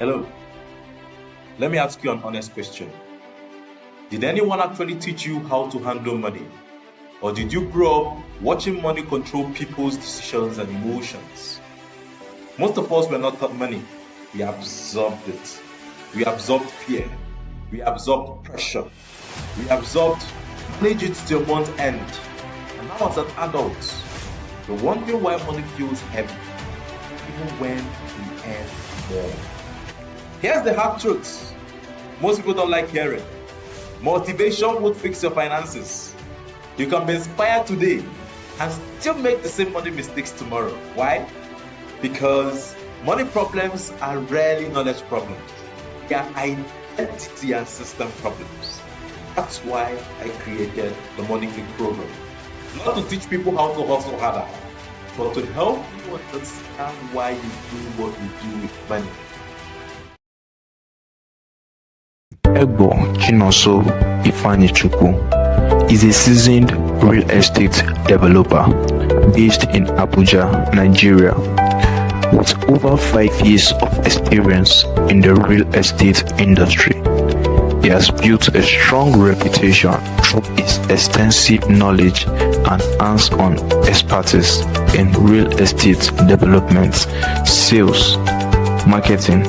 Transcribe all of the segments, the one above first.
Hello, let me ask you an honest question. Did anyone actually teach you how to handle money? Or did you grow up watching money control people's decisions and emotions? Most of us were not taught money. We absorbed it. We absorbed fear. We absorbed pressure. We absorbed manage it till month end. And now as an adult, we're wondering why money feels heavy, even when we earn more. Here's the hard truth. Most people don't like hearing. Motivation won't fix your finances. You can be inspired today and still make the same money mistakes tomorrow. Why? Because money problems are rarely knowledge problems. They are identity and system problems. That's why I created the Money Click program. Not to teach people how to hustle harder, but to help you understand why you do what you do with money. Egbo Chinonso Ifeanyichukwu is a seasoned real estate developer based in Abuja, Nigeria. With over 5 years of experience in the real estate industry, he has built a strong reputation through his extensive knowledge and hands-on expertise in real estate development, sales, marketing,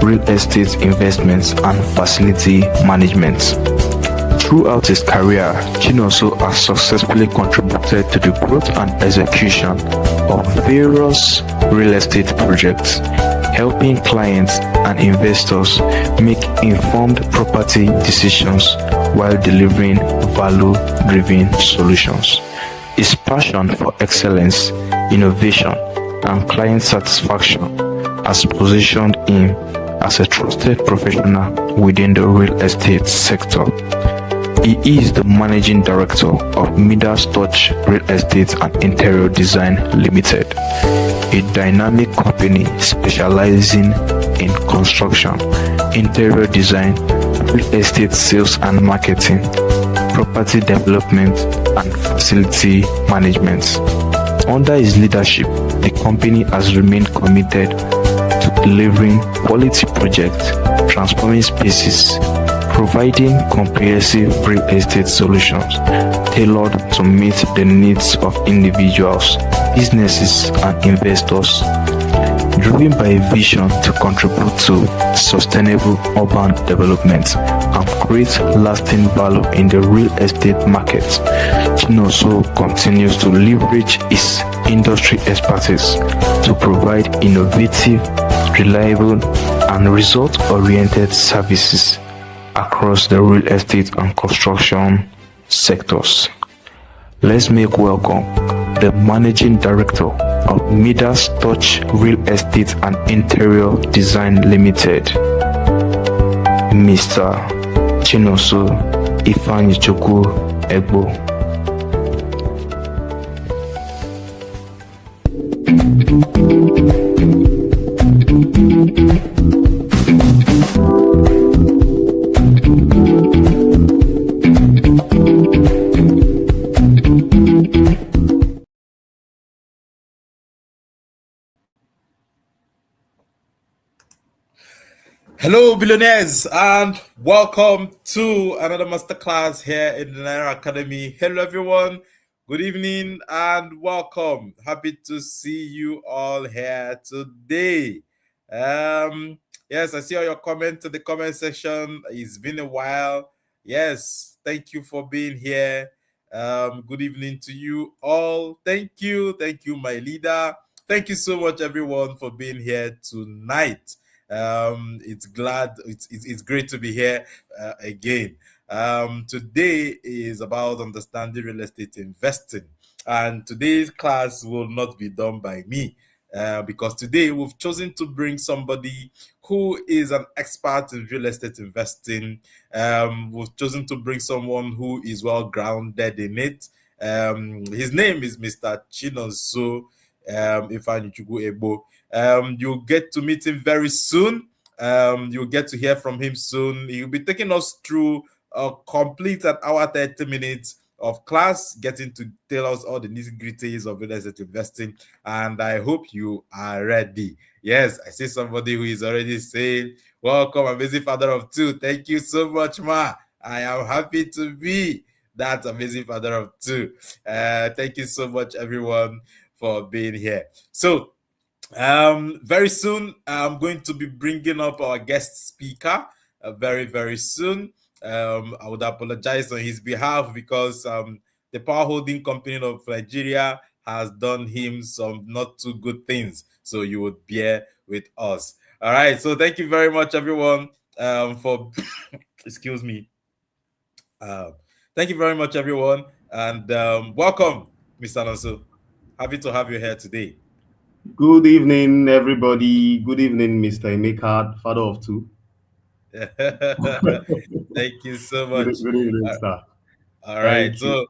real estate investments, and facility management. Throughout his career, Chinonso has successfully contributed to the growth and execution of various real estate projects, helping clients and investors make informed property decisions while delivering value-driven solutions. His passion for excellence, innovation, and client satisfaction has positioned him as a trusted professional within the real estate sector. He is the managing director of Midas Touch Real Estate and Interior Design Limited, a dynamic company specializing in construction, interior design, real estate sales and marketing, property development, and facility management. Under his leadership, the company has remained committed to delivering quality projects, transforming spaces, providing comprehensive real estate solutions tailored to meet the needs of individuals, businesses, and investors. Driven by a vision to contribute to sustainable urban development and create lasting value in the real estate market, Chinonso continues to leverage his industry expertise to provide innovative, reliable, and result-oriented services across the real estate and construction sectors. Let's make welcome the Managing Director of Midas Touch Real Estate and Interior Design Limited, Mr. Chinonso Ifeanyichukwu Egbo. Hello, billionaires, and welcome to another masterclass here in the Naira Academy. Hello, everyone. Good evening and welcome. Happy to see you all here today. Yes, I see all your comments in the comment section. It's been a while. Yes, thank you for being here. Good evening to you all. Thank you, my leader. Thank you so much, everyone, for being here tonight. It's great to be here again. Today is about understanding real estate investing, and today's class will not be done by me because today we've chosen to bring somebody who is an expert in real estate investing. We've chosen to bring someone who is well grounded in it. His name is Mr. Chinonso Ifeanyichukwu Egbo. You'll get to meet him very soon. You'll get to hear from him soon. He'll be taking us through a complete an hour 30 minutes of class, getting to tell us all the nitty-gritties of real estate investing. And I hope you are ready. Yes, I see somebody who is already saying, welcome, amazing father of two. Thank you so much, Ma. I am happy to be that amazing father of two. Thank you so much, everyone, for being here. So, very soon, I'm going to be bringing up our guest speaker very, very soon. I would apologize on his behalf because the power holding company of Nigeria has done him some not too good things. So you would bear with us. All right. So thank you very much, everyone, for excuse me. Thank you very much, everyone, and welcome, Mr. Nonso. Happy to have you here today. Good evening, everybody. Good evening, Mr. Emeka, father of two. Thank you so much. Good evening, sir. All right. So,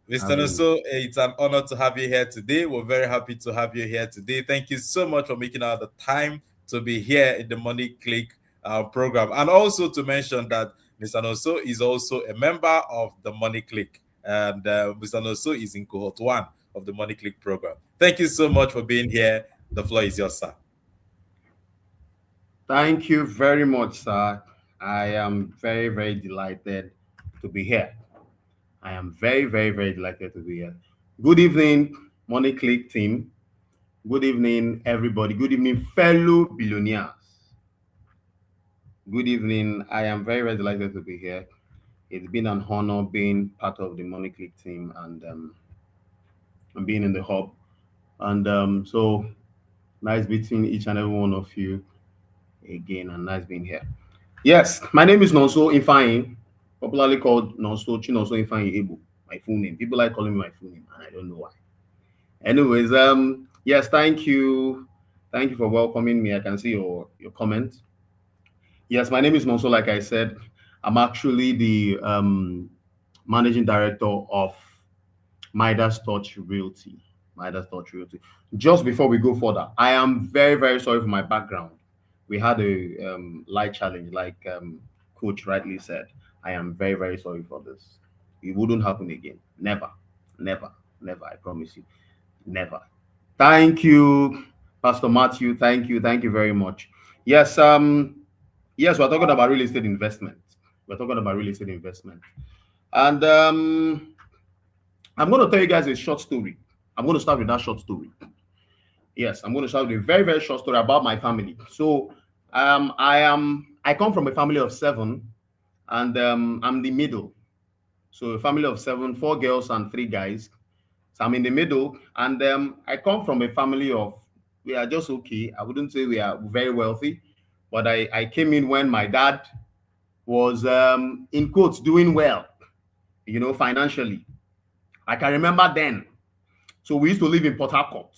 Mr. Nonso, it's an honor to have you here today. We're very happy to have you here today. Thank you so much for making out the time to be here in the Money Click program. And also to mention that Mr. Nonso is also a member of the Money Click. And Mr. Nonso is in cohort 1 of the Money Click program. Thank you so much for being here. The floor is yours, sir. Thank you very much, sir. I am very, very delighted to be here. I am very, very, very delighted to be here. Good evening, Money Click team. Good evening, everybody. Good evening, fellow billionaires. Good evening. I am very, very delighted to be here. It's been an honor being part of the Money Click team and being in the hub. And so nice meeting each and every one of you again, and nice being here. Yes, my name is Nonso Ifeanyi, popularly called Nonso Chinonso Ifeanyi Ebu, my full name. People like calling me my full name, and I don't know why. Anyways, yes, thank you. Thank you for welcoming me. I can see your comment. Yes, my name is Nonso, like I said. I'm actually the managing director of Midas Touch Realty. Midas Touch Realty. Just before we go further, I am very, very sorry for my background. We had a light challenge, like Coach rightly said. I am very, very sorry for this. It wouldn't happen again. Never, never, never. I promise you, never. Thank you, Pastor Matthew. Thank you very much. Yes, yes, we're talking about real estate investment. We're talking about real estate investment, and I'm going to tell you guys a short story. I'm going to start with that short story. Yes, I'm going to start with a very, very short story about my family. So I come from a family of 7, and I'm the middle. So a family of 7, 4 girls and 3 guys. So I'm in the middle, and I come from a family of, we are just okay. I wouldn't say we are very wealthy, but I came in when my dad was in quotes doing well, you know, financially. I can remember then. So we used to live in Port Harcourt.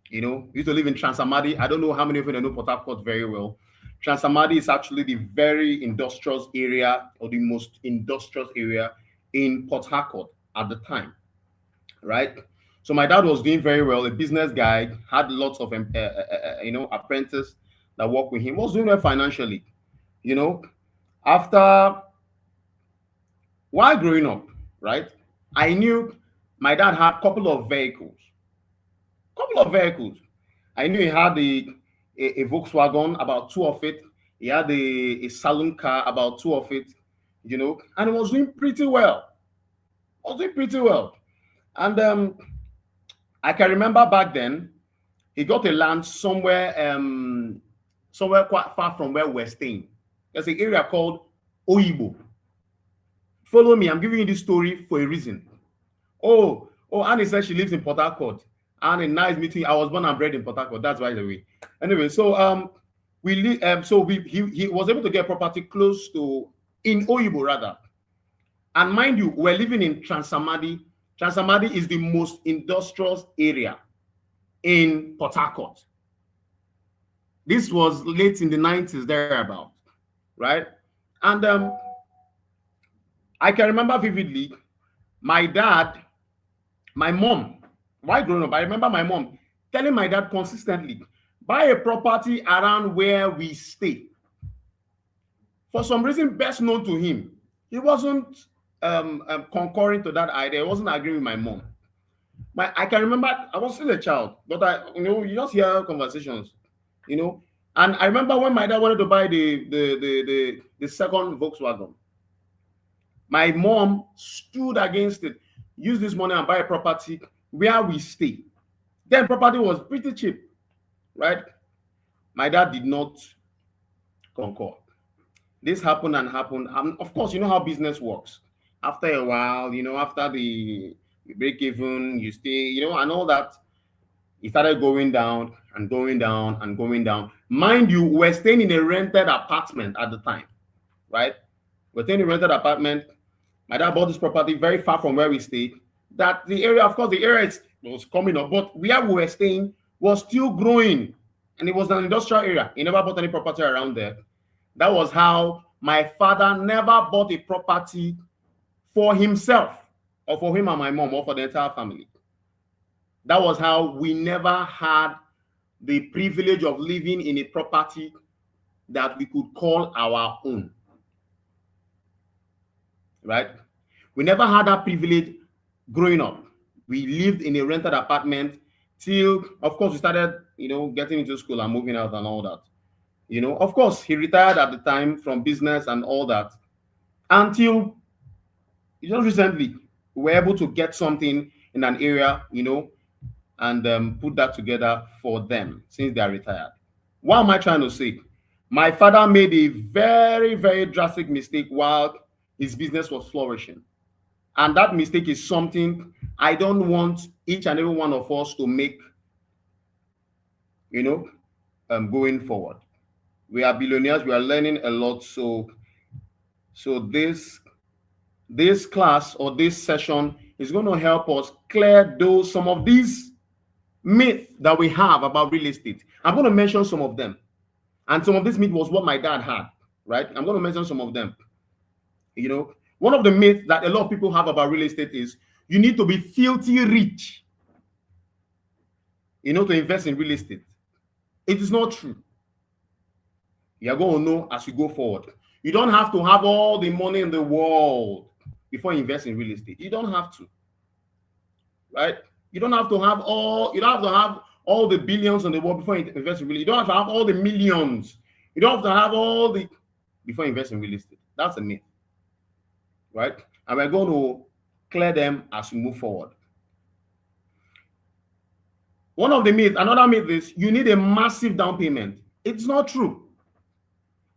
You know, we used to live in Transamadi. I don't know how many of you know Port Harcourt very well. Transamadi is actually the very industrious area, or the most industrious area in Port Harcourt at the time, right? So my dad was doing very well, a business guy, had lots of apprentices that worked with him, was doing well financially. You know, while growing up, right, I knew my dad had a couple of vehicles. I knew he had a Volkswagen, about 2 of it. He had a saloon car, about 2 of it, you know, and he was doing pretty well. And I can remember back then, he got a land somewhere quite far from where we're staying. There's an area called Oyibo. Follow me, I'm giving you this story for a reason. Oh, Annie said she lives in Port Harcourt. And a nice meeting. I was born and bred in Port Harcourt. That's right away. Anyway, so he was able to get property close to, in Oyibo rather. And mind you, we're living in Transamadi. Transamadi is the most industrious area in Port Harcourt. This was late in the 90s, thereabout, right? And I can remember vividly, my mom, while growing up, I remember my mom telling my dad consistently, buy a property around where we stay. For some reason best known to him, he wasn't concurring to that idea. I wasn't agreeing with my mom. I can remember I was still a child, but you just hear conversations, And I remember when my dad wanted to buy the second Volkswagen, my mom stood against it. Use this money and buy a property where we stay. Then property was pretty cheap, right? My dad did not concur. This happened and happened. Of course, you know how business works. After a while, after the break even, you stay, and all that, it started going down and going down and going down. Mind you, we're staying in a rented apartment at the time, right? We're staying in a rented apartment. My dad bought this property very far from where we stayed. That the area, of course, the area was coming up, but where we were staying was still growing. And it was an industrial area. He never bought any property around there. That was how my father never bought a property for himself or for him and my mom or for the entire family. That was how we never had the privilege of living in a property that we could call our own. Right? We never had that privilege growing up. We lived in a rented apartment till, of course, we started, getting into school and moving out and all that. Of course, he retired at the time from business and all that until just recently we were able to get something in an area, and put that together for them since they are retired. What am I trying to say? My father made a very, very drastic mistake while his business was flourishing. And that mistake is something I don't want each and every one of us to make, going forward. We are billionaires. We are learning a lot. So this class or this session is going to help us clear some of these myths that we have about real estate. I'm going to mention some of them. And some of this myth was what my dad had, right? I'm going to mention some of them. One of the myths that a lot of people have about real estate is you need to be filthy rich, to invest in real estate. It is not true. You're going to know as you go forward. You don't have to have all the money in the world before you invest in real estate. You don't have to, right? You don't have to have all the billions in the world before you invest in real estate. You don't have to have all the millions. You don't have to have before you invest in real estate. That's a myth, right? And we're going to clear them as we move forward. Another myth is you need a massive down payment. It's not true.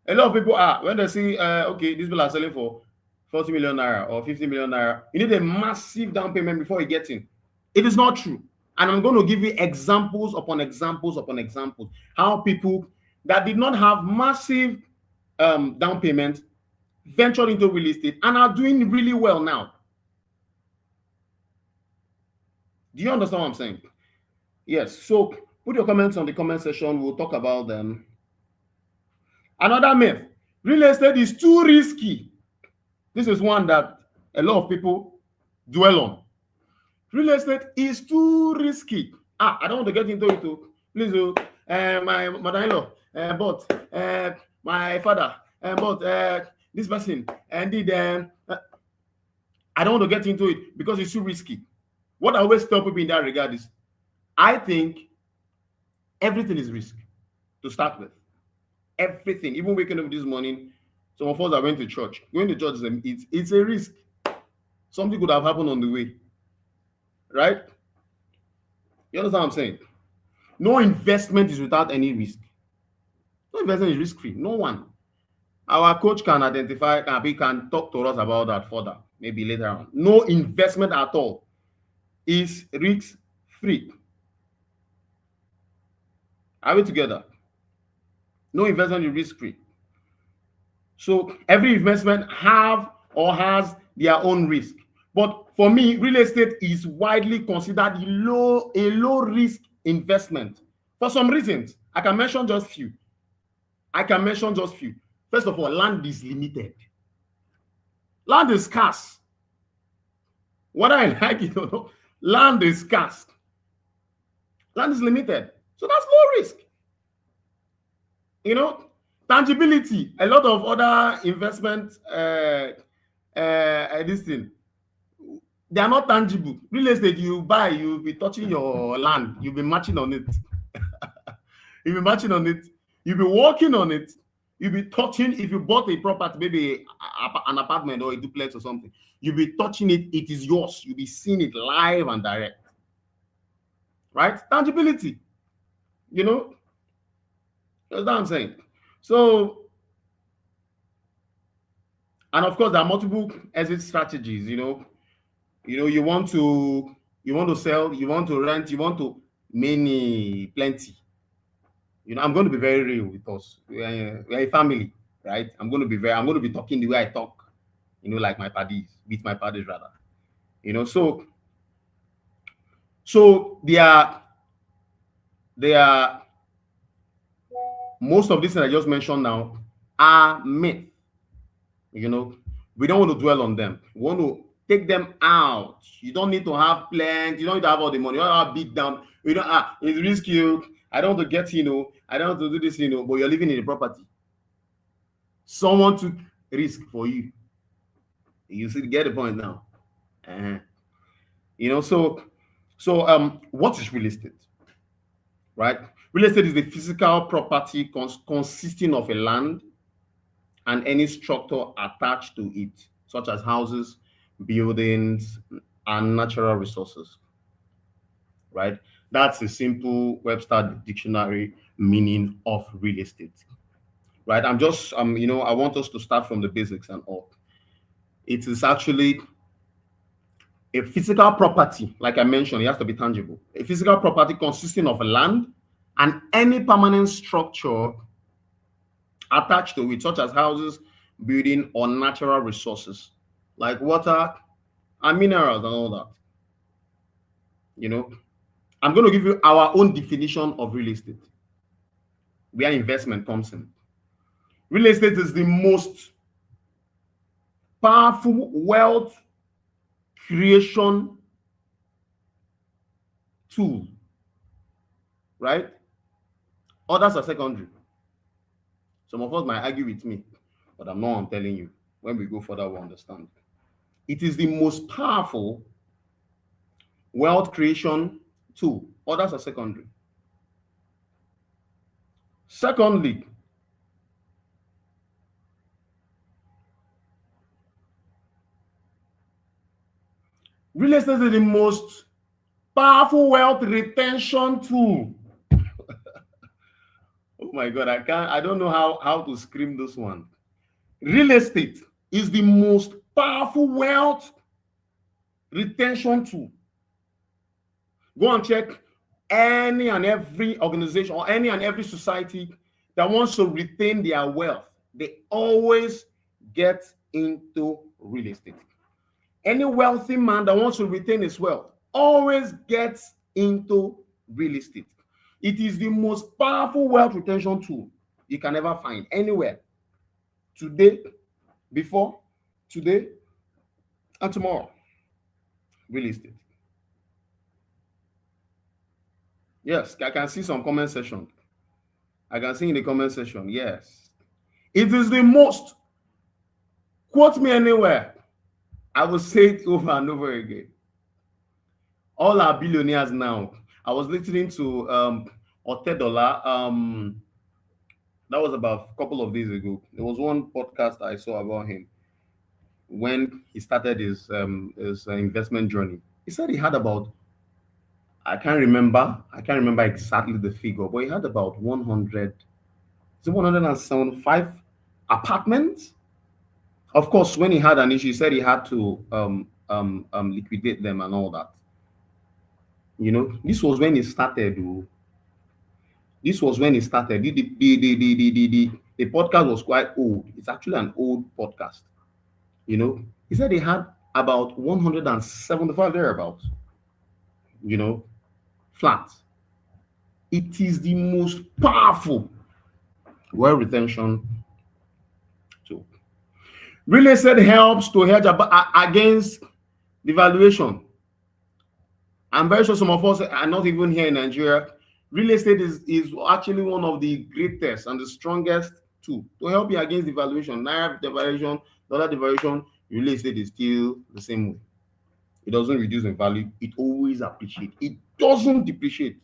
A lot of people when they see, these people are selling for 40 million naira or 50 million naira, you need a massive down payment before you get in. It is not true. And I'm going to give you examples upon examples upon examples, how people that did not have massive down payment ventured into real estate and are doing really well now. Do you understand what I'm saying? Yes. So put your comments on the comment section. We'll talk about them. Another myth, real estate is too risky. This is one that a lot of people dwell on. Real estate is too risky. I don't want to get into it too. Please, my mother-in-law bought, my father bought, this person and did. I don't want to get into it because it's too risky. What I always tell people in that regard is, I think everything is risk to start with. Everything, even waking up this morning, some of us are going to church. Going to church it's a risk. Something could have happened on the way, right? You understand what I'm saying? No investment is without any risk. No investment is risk-free. No one. Our coach can identify, can talk to us about that further, maybe later on. No investment at all is risk-free. Are we together? No investment is risk-free. So every investment has their own risk. But for me, real estate is widely considered a low risk investment for some reasons. I can mention just few. First of all, land is limited. Land is scarce. Whether I like it or not, land is scarce. Land is limited. So that's low risk. Tangibility. A lot of other investment this thing. They are not tangible. Real estate, you buy, you'll be touching your land, you'll be matching on it. You'll be matching on it, you'll be walking on it, you'll be touching. If you bought a property, maybe an apartment or a duplex or something, you'll be touching it, it is yours. You'll be seeing it live and direct. Right? Tangibility. You know? That's what I'm saying. So, and of course, there are multiple exit strategies, you know. You want to sell, you want to rent, you want to plenty. I'm going to be very real with us. We're a family, right? I'm going to be talking the way I talk, like my paddies, with my paddies rather. So they are most of these things I just mentioned now are myth. We don't want to dwell on them. We want to take them out. You don't need to have plans. You don't need to have all the money. You don't have big down. It's risky. I don't want to get, I don't want to do this, but you're living in a property. Someone took risk for you. You see, get the point now. So what is real estate? Right? Real estate is the physical property consisting of a land and any structure attached to it, such as houses, buildings, and natural resources. Right? That's a simple Webster dictionary meaning of real estate. Right? I want us to start from the basics and all. It is actually a physical property, like I mentioned, it has to be tangible. A physical property consisting of land and any permanent structure attached to it, such as houses, building, or natural resources like water and minerals and all that. I'm going to give you our own definition of real estate, where investment comes in. Real estate is the most powerful wealth creation tool, right? Others are secondary. Some of us might argue with me, but I'm telling you. When we go further, we'll understand. It is the most powerful wealth creation tool. Others are secondary. Secondly, real estate is the most powerful wealth retention tool. Oh my God, I don't know how to scream this one. Real estate is the most powerful wealth retention tool. Go and check any and every organization or any and every society that wants to retain their wealth. They always get into real estate. Any wealthy man that wants to retain his wealth always gets into real estate. It is the most powerful wealth retention tool you can ever find anywhere. Today, before, today, and tomorrow. Real estate. Yes, I can see some comment section. I can see in the comment section, yes. It is the most, quote me anywhere, I will say it over and over again. All our billionaires now. I was listening to Otedola. That was about a couple of days ago. There was one podcast I saw about him when he started his investment journey. He said he had about, I can't remember exactly the figure, but he had about 175 apartments. Of course, when he had an issue, he said he had to liquidate them and all that. This was when he started. This was when he started. The podcast was quite old. It's actually an old podcast. He said he had about 175 thereabouts. Flats. It is the most powerful wealth retention tool. Real estate helps to hedge against devaluation. I'm very sure some of us are not even here in Nigeria. Real estate is actually one of the greatest and the strongest tool to help you against devaluation, naira devaluation, dollar devaluation. real estate is still the same way. It doesn't reduce in value. It always appreciates. It doesn't depreciate.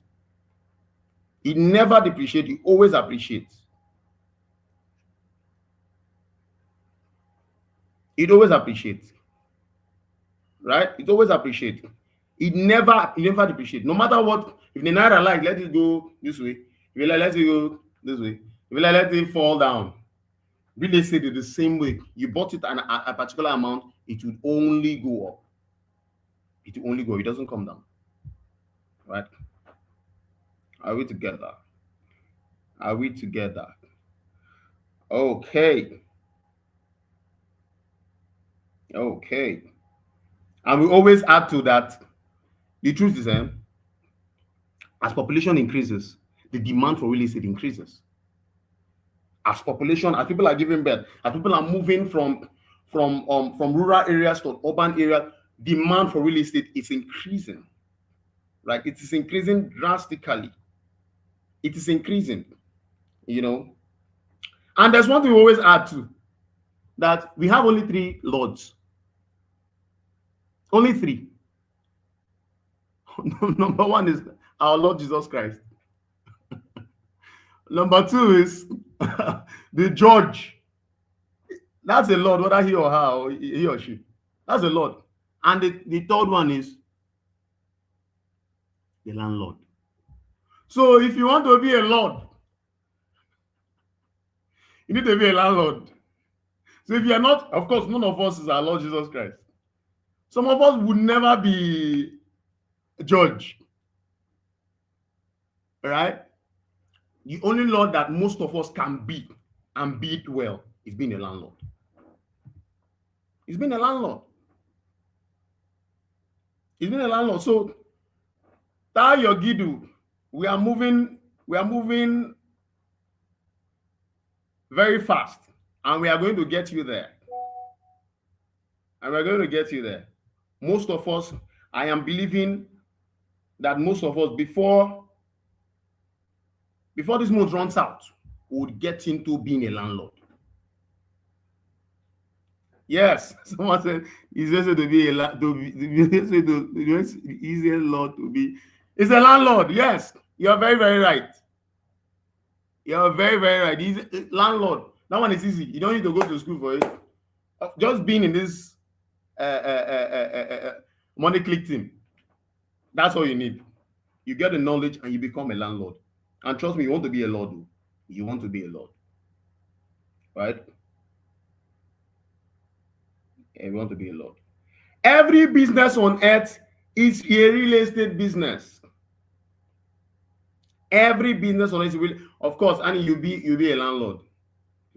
It never depreciates. It always appreciates. It always appreciates. Right? It always appreciates. It never depreciates. No matter what, if the naira like, let it go this way. If you like, let it go this way. If you like, let it fall down. Real estate is the same way. You bought it at a particular amount, it will only go up. It will only go. It doesn't come down. Right? Are we together? Are we together? Okay. Okay. And we always add to that. The truth is, as population increases, the demand for real estate increases. As population, as people are giving birth, as people are moving from rural areas to urban areas, demand for real estate is increasing. Right? It is increasing drastically. It is increasing, And there's one thing we always add to, that we have only 3 lords. Only 3. Number 1 is our Lord Jesus Christ. Number 2 is the judge. That's a Lord, whether he or her or he or she. That's a Lord. And the third one is the landlord. So if you want to be a Lord, you need to be a landlord. So if you are not, of course, none of us is our Lord Jesus Christ. Some of us would never be a judge. Right? The only Lord that most of us can be and be it well is being a landlord. It's been a landlord. It's been a landlord. So Tayo Gidu, we are moving very fast, and we are going to get you there. And we're going to get you there. Most of us, I am believing that most of us, before this month runs out, would get into being a landlord. Yes, someone said it's easier to be a landlord to be. It's a landlord. Yes, you're very, very right. You're very, very right. He's a landlord. That one is easy. You don't need to go to school for it. Just being in this money click team, that's all you need. You get the knowledge and you become a landlord. And trust me, you want to be a lord. You want to be a lord, right? Yeah, you want to be a lord. Every business on earth is a real estate business. Every business on earth will, of course, and you'll be a landlord.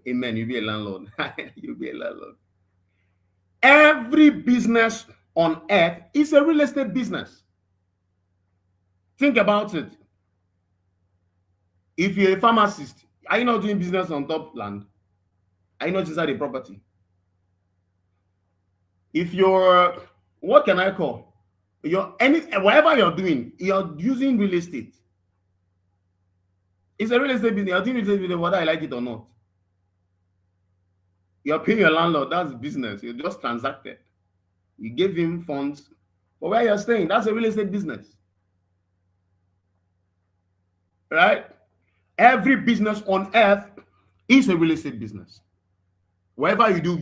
Amen. You'll be a landlord. You'll be a landlord. Every business on earth is a real estate business. Think about it. If you're a pharmacist, are you not doing business on top land? Are you not inside a property? If you're, what can I call? Whatever you're doing, you're using real estate. It's a real estate business. You're doing real estate business whether I like it or not. You're paying your landlord, that's business. You just transacted. You gave him funds for where you're staying. That's a real estate business. Right? Every business on earth is a real estate business. Whatever you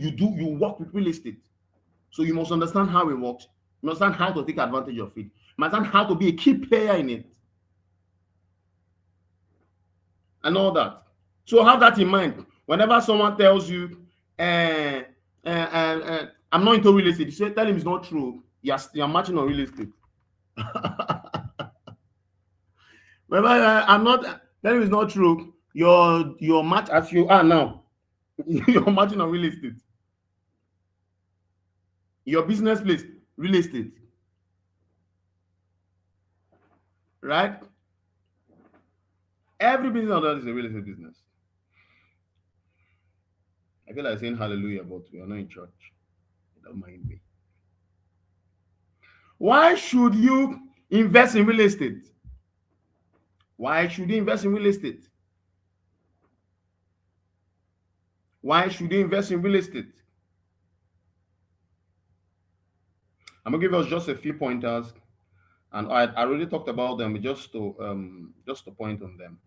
work with real estate. So you must understand how it works. You must understand how to take advantage of it. You must understand how to be a key player in it. And all that. So have that in mind. Whenever someone tells you, I'm not into real estate, you tell him it's not true. You're matching on real estate. Whenever I'm not, tell him it's not true. You're match as you are now. You're matching on real estate. Your business place, real estate. Right? Every business on earth is a real estate business. I feel like saying hallelujah, but we are not in church. Don't mind me. Why should you invest in real estate? Why should you invest in real estate? Why should you invest in real estate? I'm gonna give us just a few pointers, and I already talked about them, just to point on them.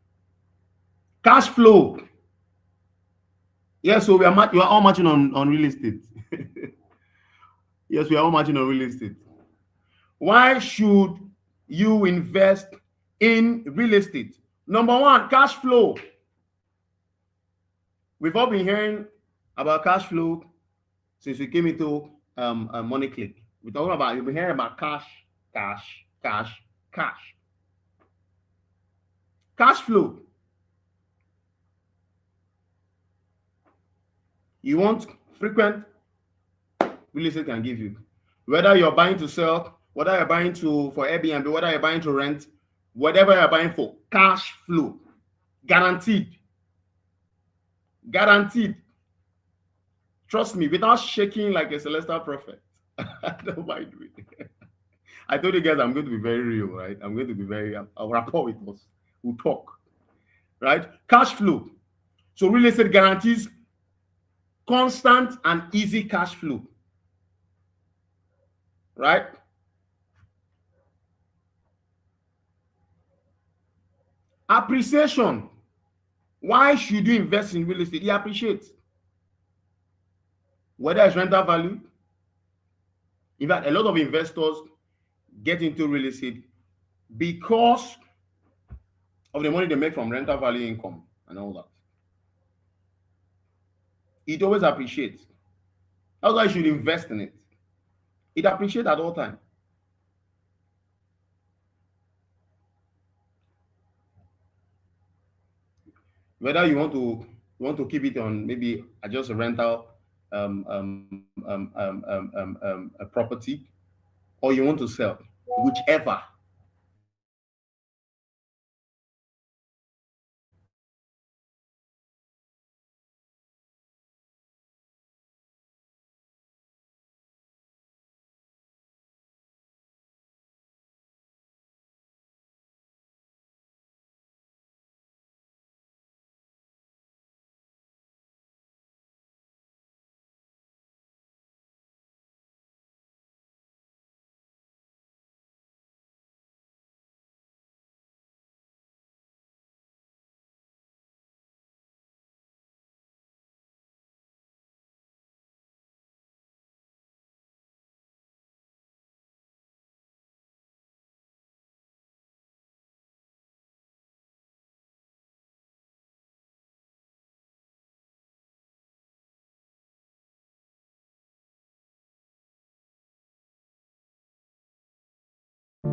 Cash flow. Yes, so you are all matching on real estate. Yes, we are all matching on real estate. Why should you invest in real estate? Number one, cash flow. We've all been hearing about cash flow since we came into Money Click. We've been hearing about cash. Cash flow. You want frequent, real estate can give you. Whether you're buying to sell, whether you're buying for Airbnb, whether you're buying to rent, whatever you're buying for, cash flow. Guaranteed. Trust me, without shaking like a celestial prophet. I don't mind it. I told you guys I'm going to be very real, right? I'm going to be I'll rapport with us. We'll talk. Right? Cash flow. So real estate guarantees constant and easy cash flow. Right? Appreciation. Why should you invest in real estate? You appreciate. Whether it's rental value. In fact, a lot of investors get into real estate because of the money they make from rental value income and all that. It always appreciates. That's why you should invest in it. It appreciates at all times. Whether you want to keep it on maybe just a rental a property, or you want to sell, whichever.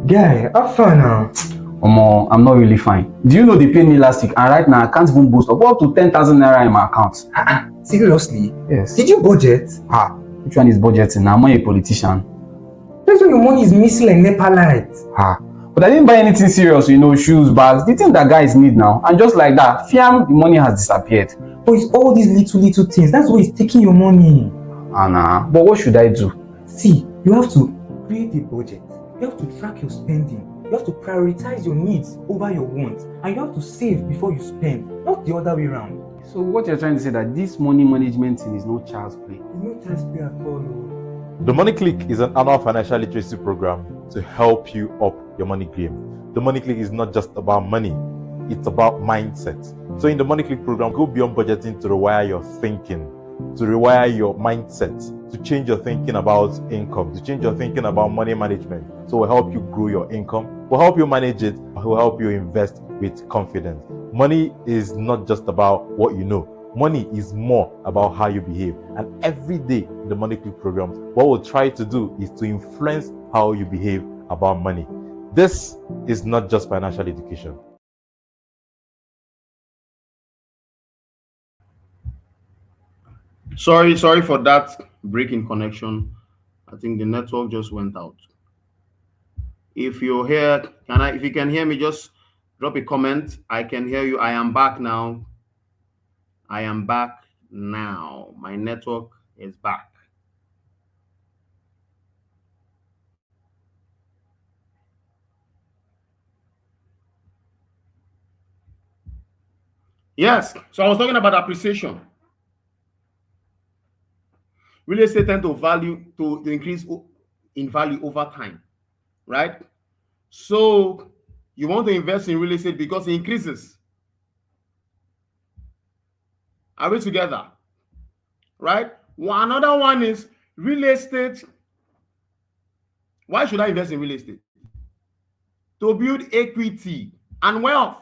Guy, have fun now. Omo, I'm not really fine. Do you know they paid me last week, and right now I can't even boost up to 10,000 naira in my account? Seriously? Yes. Did you budget? Which one is budgeting? I'm not a politician. That's why your money is missing like NEPA light. But I didn't buy anything serious, shoes, bags, the thing that guys need now. And just like that, fiam, the money has disappeared. But it's all these little things. That's why it's taking your money. Nah. But what should I do? See, you have to create a budget. You have to track your spending. You have to prioritize your needs over your wants. And you have to save before you spend, not the other way around. So what you're trying to say that this money management thing is no child's play? It's no child's play at all. The Money Click is an annual financial literacy program to help you up your money game. The Money Click is not just about money, it's about mindset. So in the Money Click program, go beyond budgeting to rewire your thinking, to rewire your mindset, to change your thinking about income, to change your thinking about money management. So we'll help you grow your income, we'll help you manage it, we'll help you invest with confidence. Money is not just about what you know. Money is more about how you behave. And every day in the Money Click program, what we'll try to do is to influence how you behave about money. This is not just financial education. Sorry for that breaking connection. I think the network just went out. If you're here, if you can hear me, just drop a comment. I can hear you. I am back now. My network is back. Yes. So I was talking about appreciation. Real estate tend to increase in value over time, right? So you want to invest in real estate because it increases. Are we together? Right? Another one is real estate. Why should I invest in real estate? To build equity and wealth.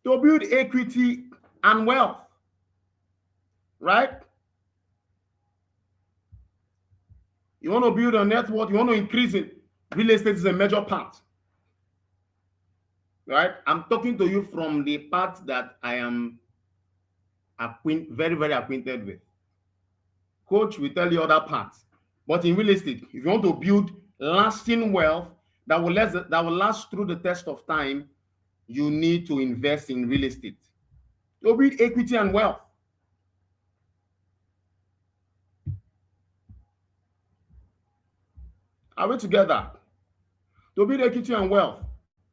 To build equity and wealth. Right? You want to build a net worth, you want to increase it. Real estate is a major part. Right? I'm talking to you from the part that I am very, very acquainted with. Coach will tell you other parts. But in real estate, if you want to build lasting wealth that will last through the test of time, you need to invest in real estate. To build equity and wealth. Are we together? To build equity and wealth.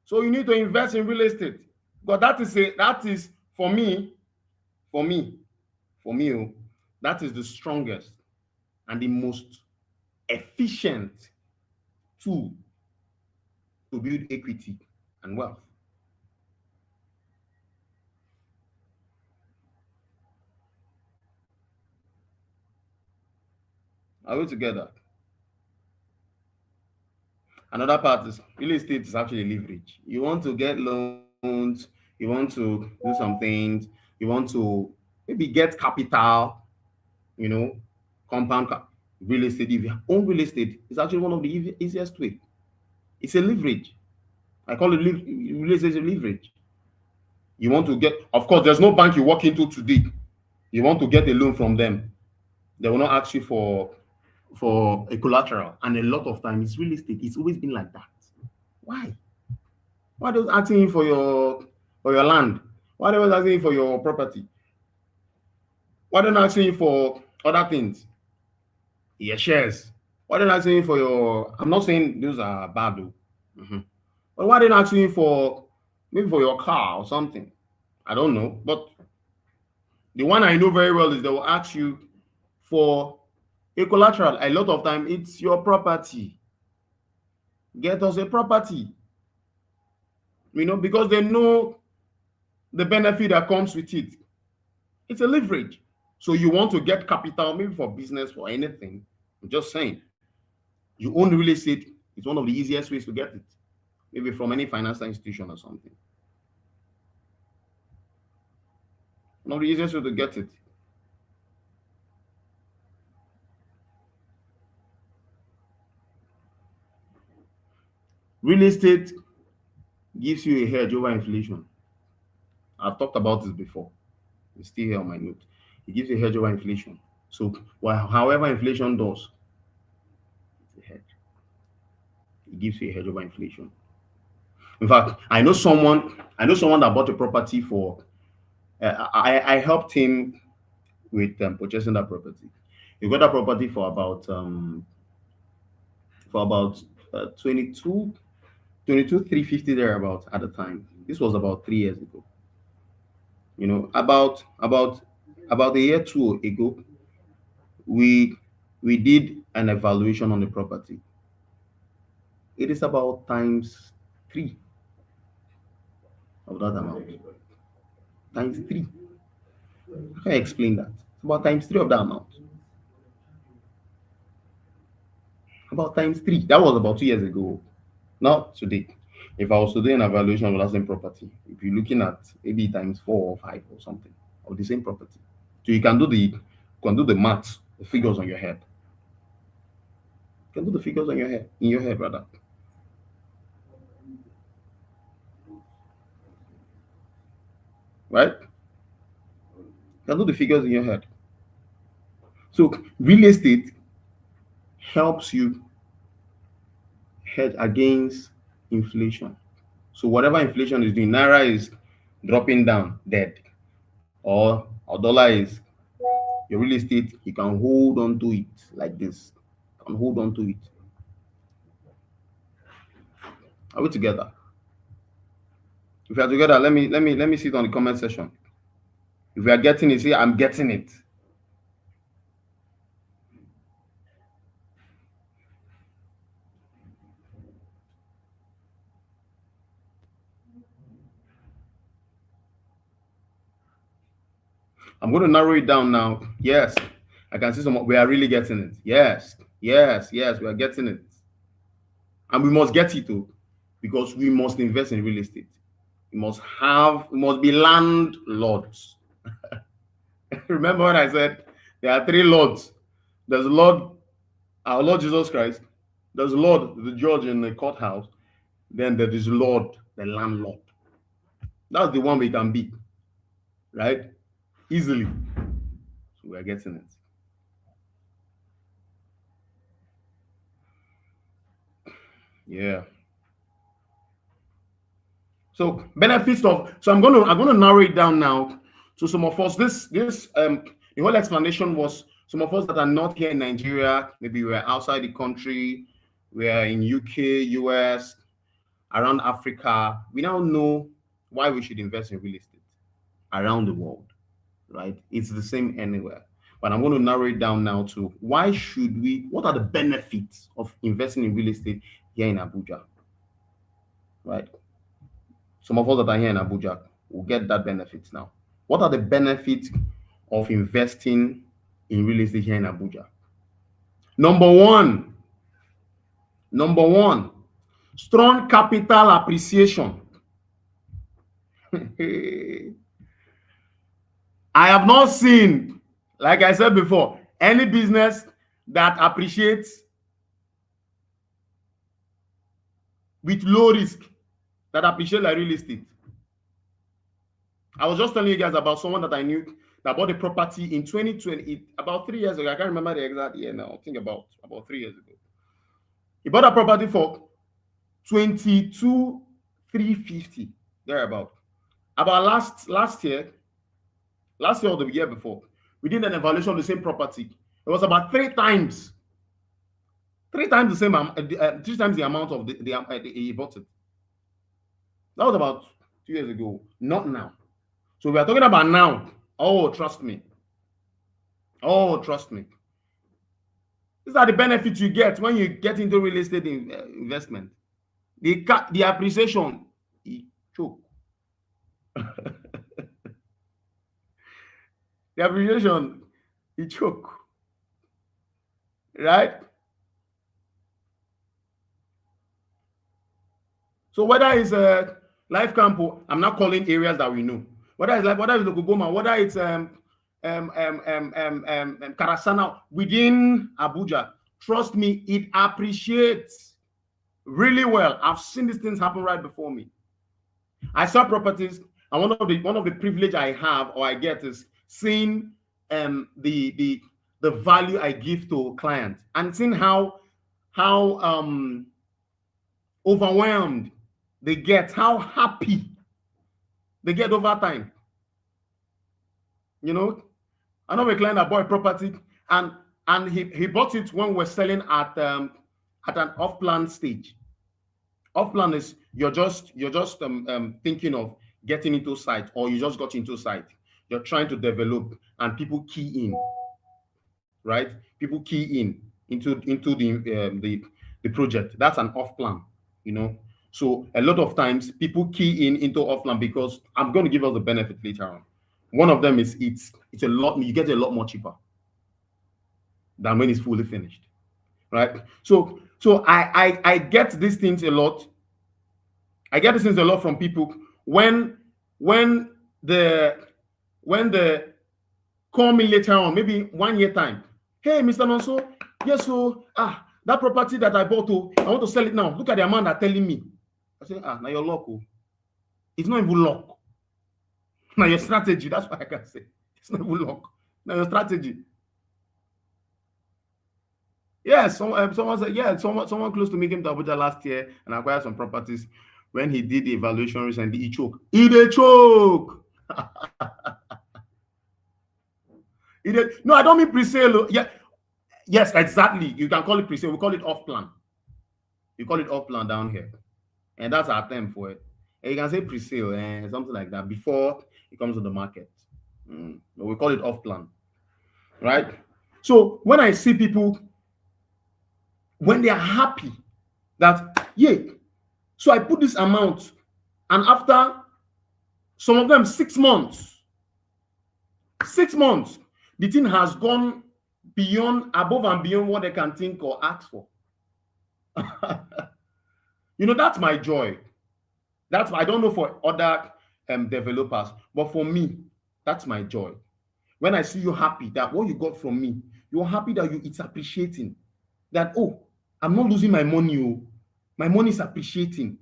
So you need to invest in real estate. But that is for me, that is the strongest and the most efficient tool to build equity and wealth. Are we together? Another part is real estate is actually leverage. You want to get loans, you want to do some things, you want to maybe get capital, compound real estate. If you own real estate, it's actually one of the easiest way. It's a leverage. I call it real estate a leverage. You want to get, of course, there's no bank you walk into today. You want to get a loan from them. They will not ask you for a collateral, and a lot of times real estate, it's always been like that. Why are they asking you for your land? Why are they asking you for your property? Why are they not asking you for other things, your shares? Why are they not asking you for your, I'm not saying those are bad though, but why are they not asking you for maybe for your car or something? I don't know, but the one I know very well is they will ask you for a collateral. A lot of time it's your property. Get us a property, because they know the benefit that comes with it. It's a leverage. So you want to get capital, maybe for business, for anything. I'm just saying, you own real estate. It's one of the easiest ways to get it, maybe from any financial institution or something. One of the easiest way to get it. Real estate gives you a hedge over inflation. I've talked about this before. It's still here on my note. It gives you a hedge over inflation. So, however inflation does, it's a hedge. It gives you a hedge over inflation. In fact, I know someone that bought a property for. I helped him with purchasing that property. He got that property for about 22,350 thereabouts at the time. This was about 3 years ago. About a year or two ago, we did an evaluation on the property. It is about ×3 of that amount. ×3. How can I explain that? It's about ×3 of that amount. About ×3. That was about 2 years ago. Not today. If I was to do an evaluation of the same property, if you're looking at maybe ×4 or 5 or something of the same property, so you can do the maths, the figures on your head. You can do the figures on your head, in your head, rather. Right? You can do the figures in your head. So real estate helps you hedge against inflation. So whatever inflation is doing, naira is dropping down, dead, or dollar is, your real estate, you can hold on to it like this. You can hold on to it. Are we together? If we are together, let me see it on the comment section. If we are getting it, say I'm getting it. I'm going to narrow it down now. Yes, I can see some. We are really getting it. Yes, yes, yes, we are getting it. And we must get it too, because we must invest in real estate. We must be landlords. Remember when I said there are three lords? There's Lord, our Lord Jesus Christ. There's Lord, the judge in the courthouse. Then there is Lord, the landlord. That's the one we can be, right? Easily. So we are getting it. Yeah. So benefits of, so I'm gonna narrow it down now. So some of us, the whole explanation was some of us that are not here in Nigeria, maybe we're outside the country, we're in UK, US, around Africa. We now know why we should invest in real estate around the world, right? It's the same anywhere. But I'm going to narrow it down now to what are the benefits of investing in real estate here in Abuja, right? Some of us that are here in Abuja will get that benefit now. What are the benefits of investing in real estate here in Abuja? Number one, strong capital appreciation. I have not seen, like I said before, any business that appreciates with low risk, that appreciate like real estate. I was just telling you guys about someone that I knew that bought a property in 2020, about 3 years ago. I can't remember the exact year now. I think about 3 years ago. He bought a property for 22,350 thereabout. About last year or the year before, we did an evaluation of the same property. It was about three times the same, 3 times the amount of he bought it. That was about 2 years ago, not now. So we are talking about now. Oh, trust me. Oh, trust me. These are the benefits you get when you get into real estate investment. The appreciation, choke. The appreciation, choke. Right? So whether it's a Life Campo, I'm not calling areas that we know. Whether it's Lokogoma, whether it's Karasana within Abuja, trust me, it appreciates really well. I've seen these things happen right before me. I sell properties, and one of the privilege I have or I get is seeing the value I give to clients and seeing how overwhelmed they get, how happy they get over time. You know, I know a client that bought a property and he bought it when we're selling at an off-plan stage. Off-plan is you're just thinking of getting into site, or you just got into site. You're trying to develop and people key in, right? People key in into the project. That's an off-plan, you know. So a lot of times people key into off-plan because I'm going to give us the benefit later on. One of them is it's a lot, you get a lot more cheaper than when it's fully finished, right? So I get these things a lot. I get these things a lot from people when the call me later on, maybe 1 year time. Hey, Mr. Nonso, yes, so that property that I bought, I want to sell it now. Look at the amount they're telling me. I say, now your luck. It's not even luck. Now your strategy. That's what I can say. It's not even luck. Now your strategy. Yes, someone said, yeah, someone close to me came to Abuja last year and acquired some properties. When he did the evaluation recently, he choked. He did choke. He did. No, I don't mean pre-sale. Yeah. Yes, exactly. You can call it pre-sale. We call it off-plan. You call it off-plan down here. And that's our term for it. And you can say pre-sale and something like that before it comes to the market. We call it off-plan. Right? So when I see people, when they are happy that, yeah, so I put this amount, and after some of them 6 months, 6 months, the thing has gone beyond, above and beyond what they can think or ask for. You know, that's my joy. That's, I don't know for other developers, but for me, that's my joy. When I see you happy that what you got from me, you're happy that it's appreciating. That, oh, I'm not losing my money. Oh, my money is appreciating.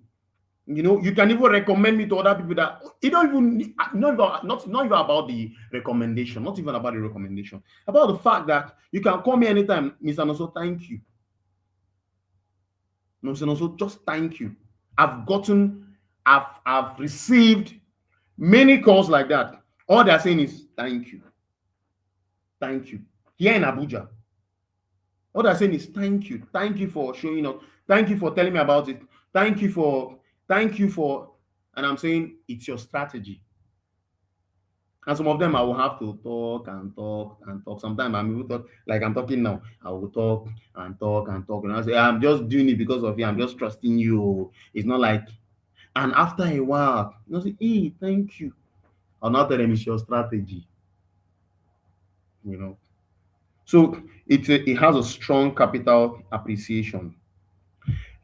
You know, you can even recommend me to other people that you don't even not even about the recommendation, not even about the recommendation, about the fact that you can call me anytime, Mr. Noso, thank you. Mr. Noso, just thank you. I've received many calls like that. All they're saying is thank you. Thank you. Here in Abuja. All they're saying is thank you. Thank you for showing up. Thank you for telling me about it. Thank you for, and I'm saying it's your strategy. And some of them I will have to talk and talk and talk. Sometimes I'm even talk like I'm talking now. I will talk and talk and talk. And I say, I'm just doing it because of you. I'm just trusting you. It's not like, and after a while, you say, hey, thank you. I'll not tell them it's your strategy. You know. So it has a strong capital appreciation.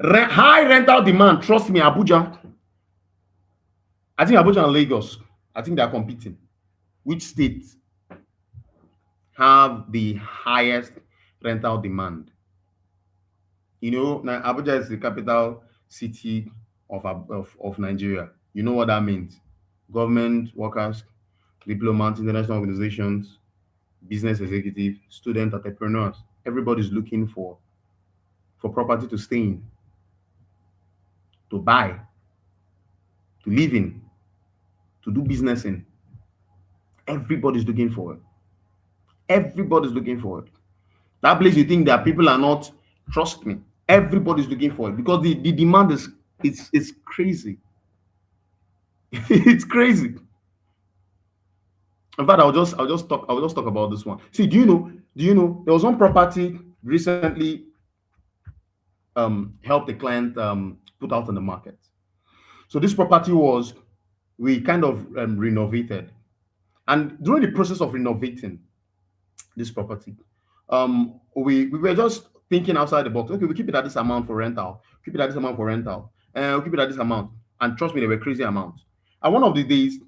High rental demand. Trust me, Abuja. I think Abuja and Lagos, I think they're competing. Which states have the highest rental demand? You know, now Abuja is the capital city of Nigeria. You know what that means? Government workers, diplomats, international organizations, business executives, student entrepreneurs. Everybody's looking for property to stay in, to buy, to live in, to do business in. Everybody's looking for it. Everybody's looking for it. That place you think that people are not, trust me, everybody's looking for it because the demand is it's crazy. It's crazy. In fact, I'll just talk about this one. See, do you know there was one property recently helped the client put out on the market. So this property we kind of renovated. And during the process of renovating this property, we were just thinking outside the box. Okay, we keep it at this amount for rental. Keep it at this amount for rental. We'll keep it at this amount. And trust me, they were crazy amounts. And one of the days,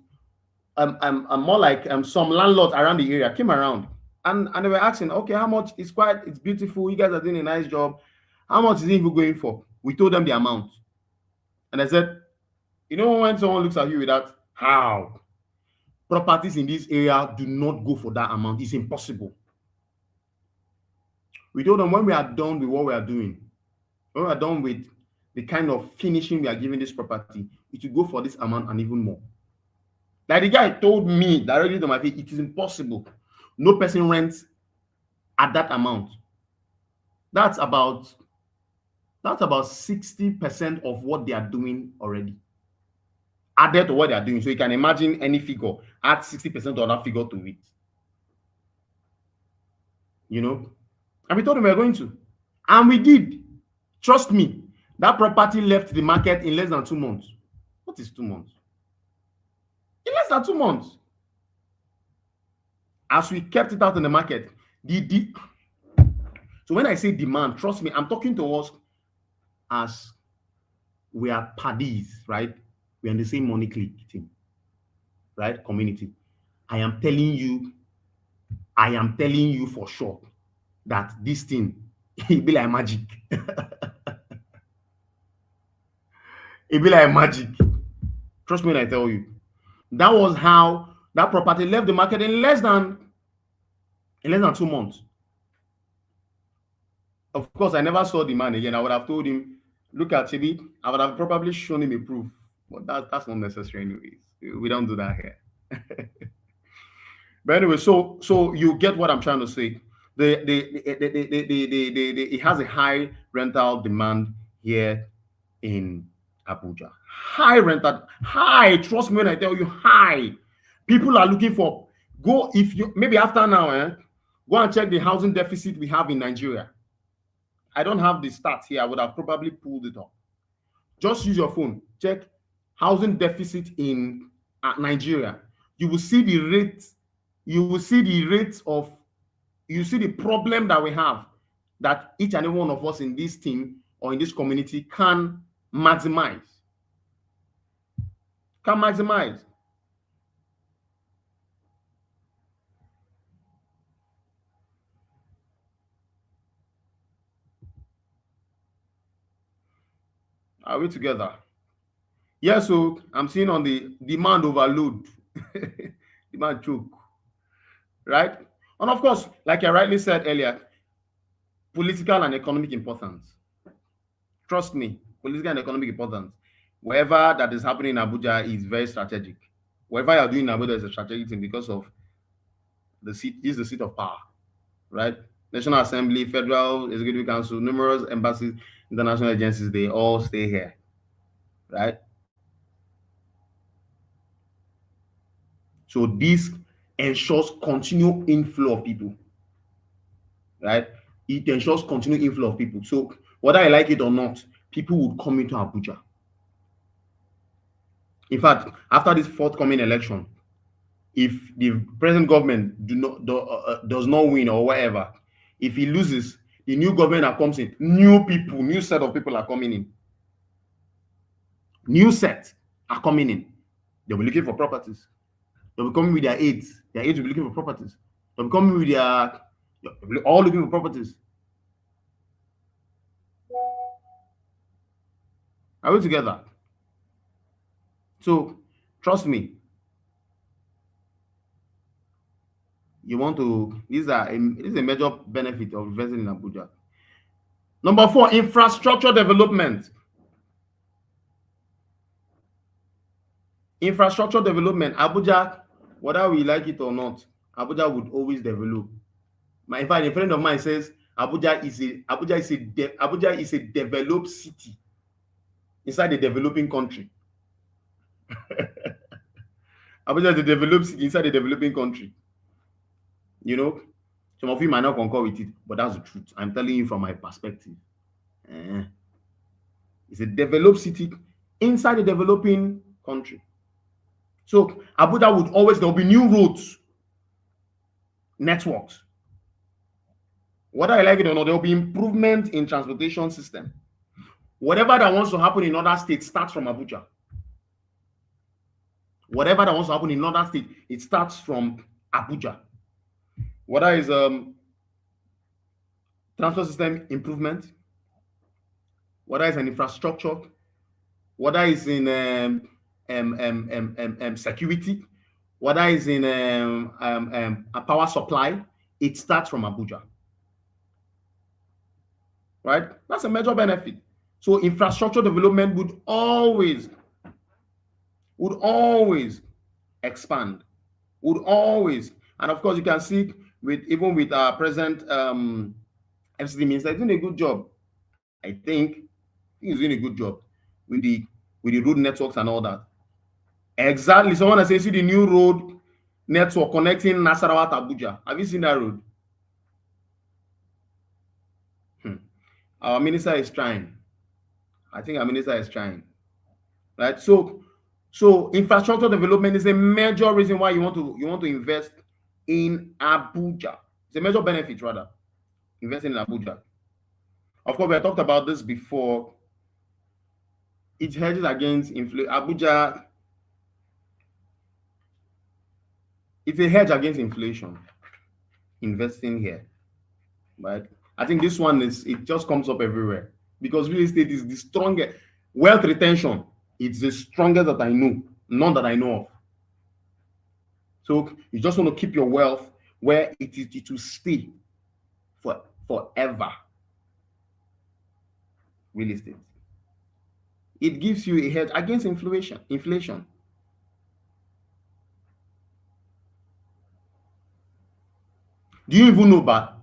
I'm more like some landlords around the area came around and they were asking, okay, how much? It's beautiful. You guys are doing a nice job. How much is it even going for? We told them the amount. And I said, you know, when someone looks at you with that, how? Properties in this area do not go for that amount. It's impossible. We told them when we are done with what we are doing, when we are done with the kind of finishing we are giving this property, it will go for this amount and even more. Like the guy told me directly to my face, it is impossible. No person rents at that amount. That's about 60% of what they are doing already. Added to what they are doing. So you can imagine any figure, add 60% of that figure to it. You know? And we told them we were going to. And we did. Trust me, that property left the market in less than 2 months. What is 2 months? In less than 2 months. As we kept it out in the market, so when I say demand, trust me, I'm talking to us as we are paddies, right? We're in the same money click team, right? Community. I am telling you for sure that this thing, it be like magic. It be like magic. Trust me when I tell you. That was how that property left the market in less than 2 months. Of course, I never saw the man again. I would have told him, look at Chibi. I would have probably shown him a proof. But that's not necessary anyways. We don't do that here. But anyway, so you get what I'm trying to say. It has a high rental demand here in Abuja. High rental, high. Trust me when I tell you, high. People are looking for. Go if you maybe after now, go and check the housing deficit we have in Nigeria. I don't have the stats here. I would have probably pulled it up. Just use your phone. Check housing deficit in Nigeria. You will see the rate you will see the rates of, you see the problem that we have, that each and every one of us in this team or in this community can maximize. Can maximize. Are we together? Yeah, so I'm seeing on the demand overload, demand choke, right? And of course, like I rightly said earlier, political and economic importance. Trust me, political and economic importance. Wherever that is happening in Abuja is very strategic. Whatever you're doing in Abuja is a strategic thing because of the seat. This is the seat of power, right? National Assembly, Federal Executive Council, numerous embassies, international agencies, they all stay here, right? So this ensures continual inflow of people, right? It ensures continual inflow of people. So whether I like it or not, people would come into Abuja. In fact, after this forthcoming election, if the present government does not win or whatever, if he loses, the new government that comes in, new people, new set of people are coming in. New set are coming in. They'll be looking for properties. They'll be coming with their aides. Their aides will be looking for properties. They'll be coming with their, all looking for properties. Are we together? So, trust me. You want to, this is a major benefit of investing in Abuja. Number 4, infrastructure development. Infrastructure development. Abuja, whether we like it or not, Abuja would always develop. In fact, a friend of mine says Abuja is a developed city inside a developing country. Abuja is a developed city inside a developing country. You know, some of you might not concur with it, but that's the truth. I'm telling you from my perspective. It's a developed city inside a developing country. So Abuja would always, there'll be new roads, networks. Whether I like it or not, there'll be improvement in transportation system. Whatever that wants to happen in other states starts from Abuja. Whatever that wants to happen in other states, it starts from Abuja. Whether it's transport system improvement, whether it's an infrastructure, whether it's in security, whether it's in a power supply, it starts from Abuja. Right? That's a major benefit. So infrastructure development would always expand, would always, and of course you can see even with our present FCT minister, he's doing a good job. I think he's doing a good job with the road networks and all that. Exactly. Someone has said, see the new road network connecting Nasarawa to Abuja. Have you seen that road? Our minister is trying. I think our minister is trying. Right? So infrastructure development is a major reason why you want to invest in Abuja. It's a major benefit, rather, investing in Abuja. Of course, we have talked about this before. It hedges against inflation. Abuja, it's a hedge against inflation. Investing here, right? I think this one it just comes up everywhere because real estate is the strongest. Wealth retention, it's the strongest that I know, none that I know of. So you just want to keep your wealth where it will stay forever. Real estate. It gives you a hedge against inflation. Do you even know that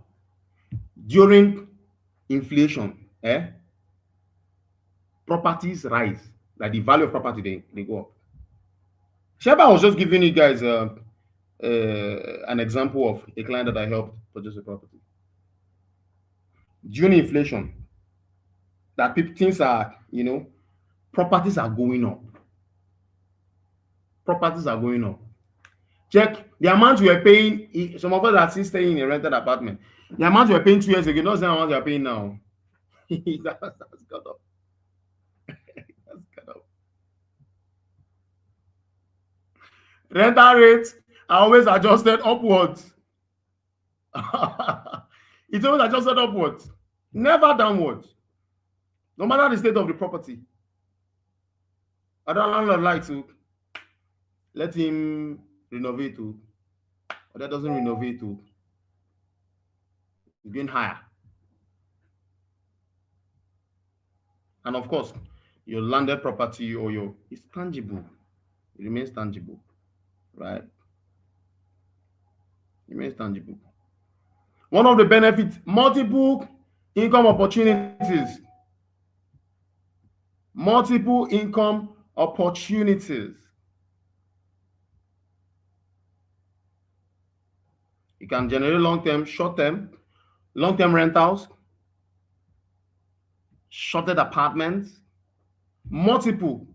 during inflation, properties rise, like the value of property, they go up. Sheba was just giving you guys an example of a client that I helped purchase a property. During inflation, that things are, properties are going up. Properties are going up. Check the amount you are paying. Some of us are still staying in a rented apartment. The amount you are paying 2 years ago, not the amount you are paying now. That's got up. That's got up. Rental rates are always adjusted upwards. It's always adjusted upwards, never downwards. No matter the state of the property. Other landlord like to let him renovate to, or that doesn't renovate to, it's going higher. And of course, your landed property or it's tangible. It remains tangible, right? It remains tangible. One of the benefits, multiple income opportunities. Multiple income opportunities. You can generate long-term, short-term, long-term rentals, shorted apartments, multiple.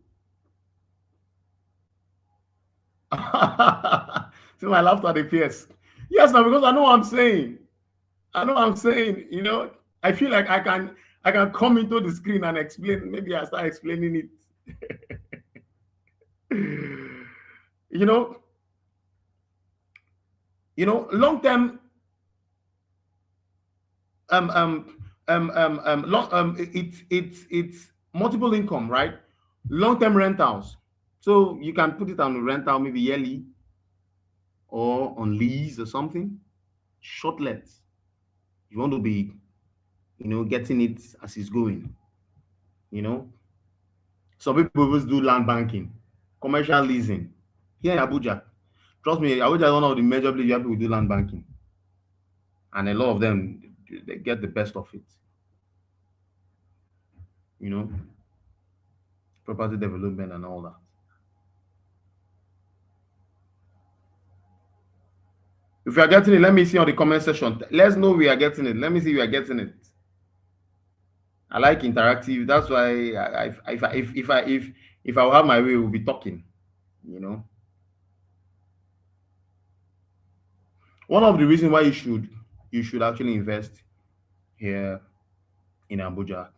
See my laughter at the face. Yes, now because I know what I'm saying. I know what I'm saying, you know. I feel like I can come into the screen and explain. Maybe I start explaining it. You know, long-term it's multiple income, right? Long-term rentals. So you can put it on rental, maybe yearly or on lease or something. Short lets. You want to be, getting it as it's going. Some people always do land banking, commercial leasing. Here in Abuja, trust me, Abuja is one of the major places where people do land banking. And a lot of them, they get the best of it. Property development and all that. If you are getting it, let me see on the comment section. Let's know we are getting it. Let me see we are getting it. I like interactive. That's why if I will have my way, we'll be talking. One of the reasons why you should actually invest here in Abuja,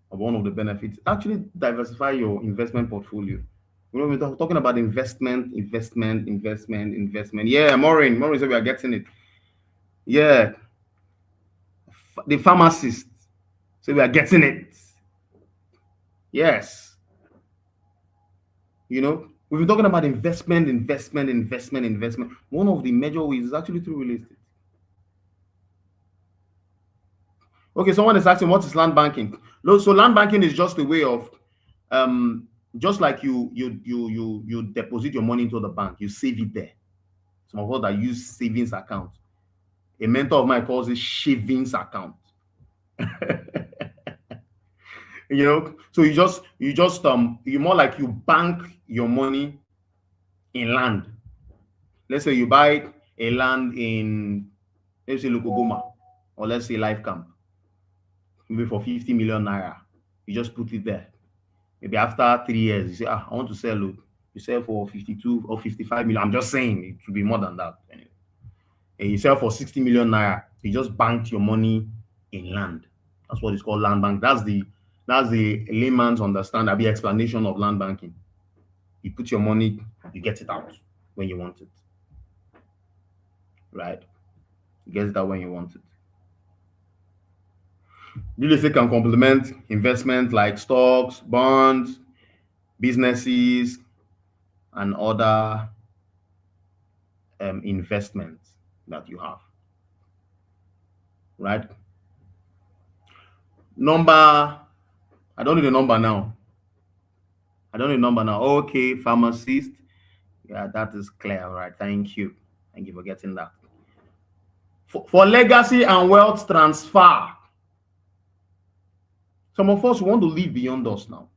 or one of the benefits, actually diversify your investment portfolio. We're talking about investment. Yeah, Maureen said we are getting it. Yeah. The pharmacist said we are getting it. Yes. We've been talking about investment. One of the major ways is actually through real estate. Okay, someone is asking, what is land banking? So land banking is just a way of just like you deposit your money into the bank, you save it there. Some of us that use savings account. A mentor of mine calls it shavings account. So you more like you bank your money in land. Let's say you buy a land in, let's say Lukogoma, or let's say Life Camp, maybe for 50 million naira. You just put it there. Maybe after 3 years, you say, I want to sell it. You sell for 52 or 55 million. I'm just saying it should be more than that. Anyway. And you sell for 60 million naira. You just banked your money in land. That's what it's called, land bank. That's the layman's understanding, the explanation of land banking. You put your money, you get it out when you want it. Right? You get it out when you want it. Real estate can complement investment like stocks, bonds, businesses, and other investments that you have. Right? Number, I don't need a number now. Okay, pharmacist. Yeah, that is clear. All right. Thank you for getting that. For legacy and wealth transfer. Some of us want to live beyond us now.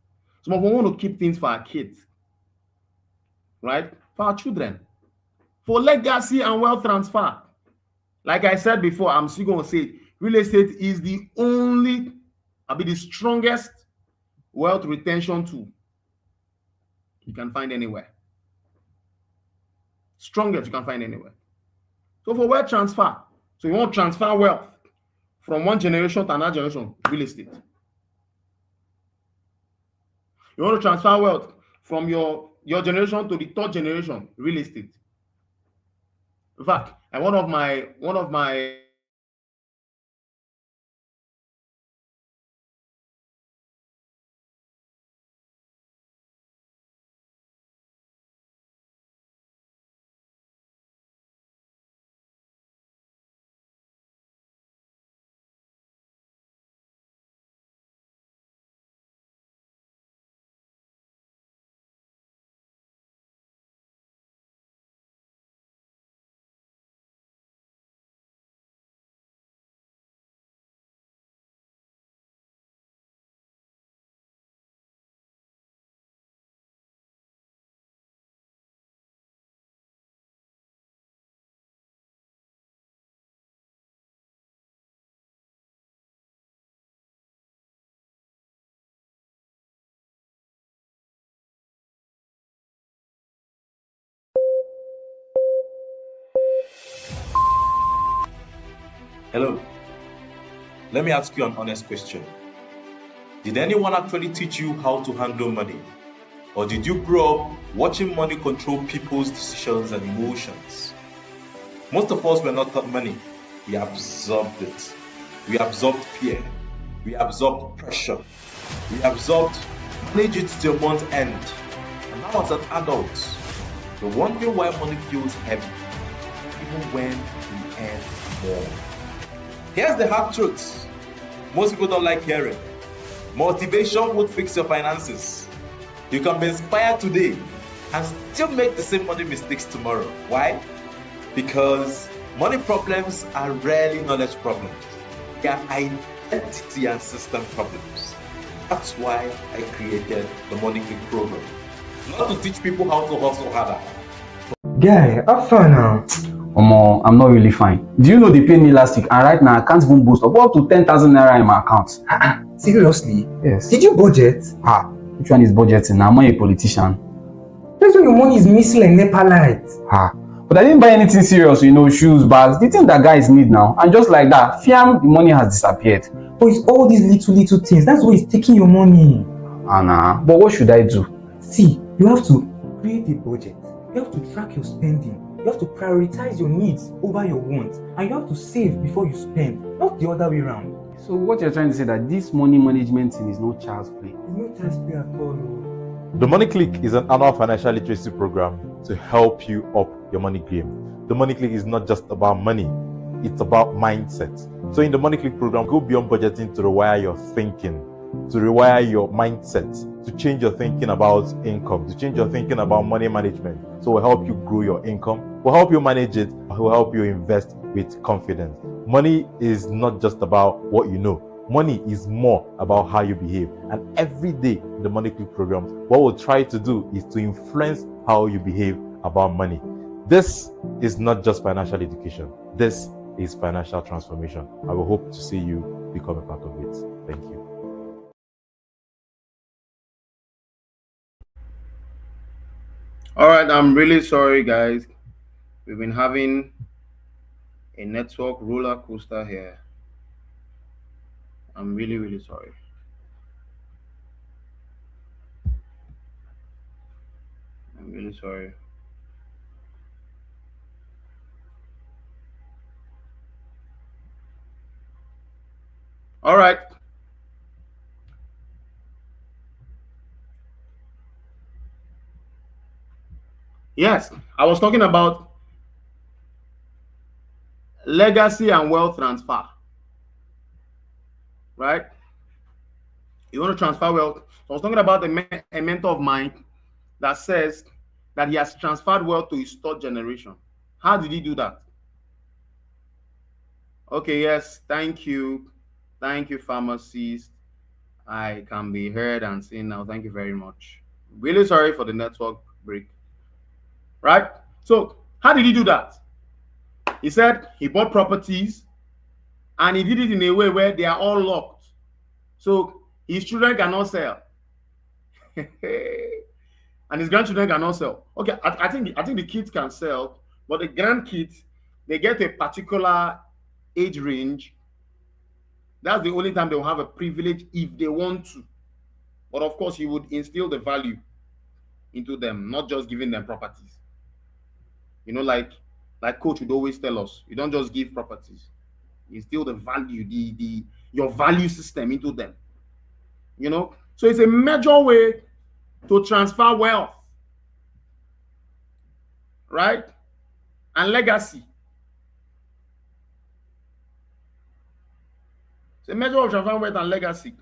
Some of us want to keep things for our kids. Right? For our children. For legacy and wealth transfer. Like I said before, I'm still going to say, real estate is the strongest wealth retention tool you can find anywhere. Strongest you can find anywhere. So for wealth transfer, so you want to transfer wealth from one generation to another generation, real estate. You want to transfer wealth from your generation to the third generation, real estate. In fact, and one of my Hello. Let me ask you an honest question. Did anyone actually teach you how to handle money? Or did you grow up watching money control people's decisions and emotions? Most of us were not taught money. We absorbed it. We absorbed fear. We absorbed pressure. We absorbed manage it till month end. And now as an adult, you're wondering why money feels heavy, even when we earn more. Here's the hard truth. Most people don't like hearing. Motivation won't fix your finances. You can be inspired today and still make the same money mistakes tomorrow. Why? Because money problems are rarely knowledge problems. They are identity and system problems. That's why I created the Money Click program. Not to teach people how to hustle harder. Guy, have fun now. Omo, I'm not really fine. Do you know they paid me last week and right now I can't even boost up to 10,000 naira in my account? Seriously? Yes. Did you budget? Which one is budgeting? I'm not a politician. That's why your money is missing like NEPA light. But I didn't buy anything serious, shoes, bags, the thing that guys need now. And just like that, fiam, the money has disappeared. But it's all these little things. That's why it's taking your money. Nah. But what should I do? See, you have to create a budget. You have to track your spending. You have to prioritize your needs over your wants. And you have to save before you spend, not the other way around. So what you're trying to say that this money management thing is no child's play? It's no child's play at all. The Money Click is an annual financial literacy program to help you up your money game. The Money Click is not just about money, it's about mindset. So in the Money Click program, go beyond budgeting to rewire your thinking, to rewire your mindset, to change your thinking about income, to change your thinking about money management. So we'll help you grow your income, we'll help you manage it, we'll help you invest with confidence. Money is not just about what you know. Money is more about how you behave. And every day in the Money Click program, what we'll try to do is to influence how you behave about money. This is not just financial education. This is financial transformation. I will hope to see you become a part of it. Thank you. All right, I'm really sorry, guys. We've been having a network roller coaster here. I'm really, really sorry. I'm really sorry. All right. Yes, I was talking about legacy and wealth transfer. Right? You want to transfer wealth. So I was talking about a mentor of mine that says that he has transferred wealth to his third generation. How did he do that? Okay, yes, thank you. Thank you, pharmacist. I can be heard and seen now. Thank you very much. Really sorry for the network break. Right? So, how did he do that? He said he bought properties and he did it in a way where they are all locked. So, his children cannot sell. and his grandchildren cannot sell. Okay, I think the kids can sell, but the grandkids, they get a particular age range. That's the only time they will have a privilege if they want to. But of course, he would instill the value into them, not just giving them properties. You know, like coach would always tell us, you don't just give properties. You instill the value, your value system into them. You know, so it's a major way to transfer wealth, right? And legacy. It's a measure of transfer wealth and legacy.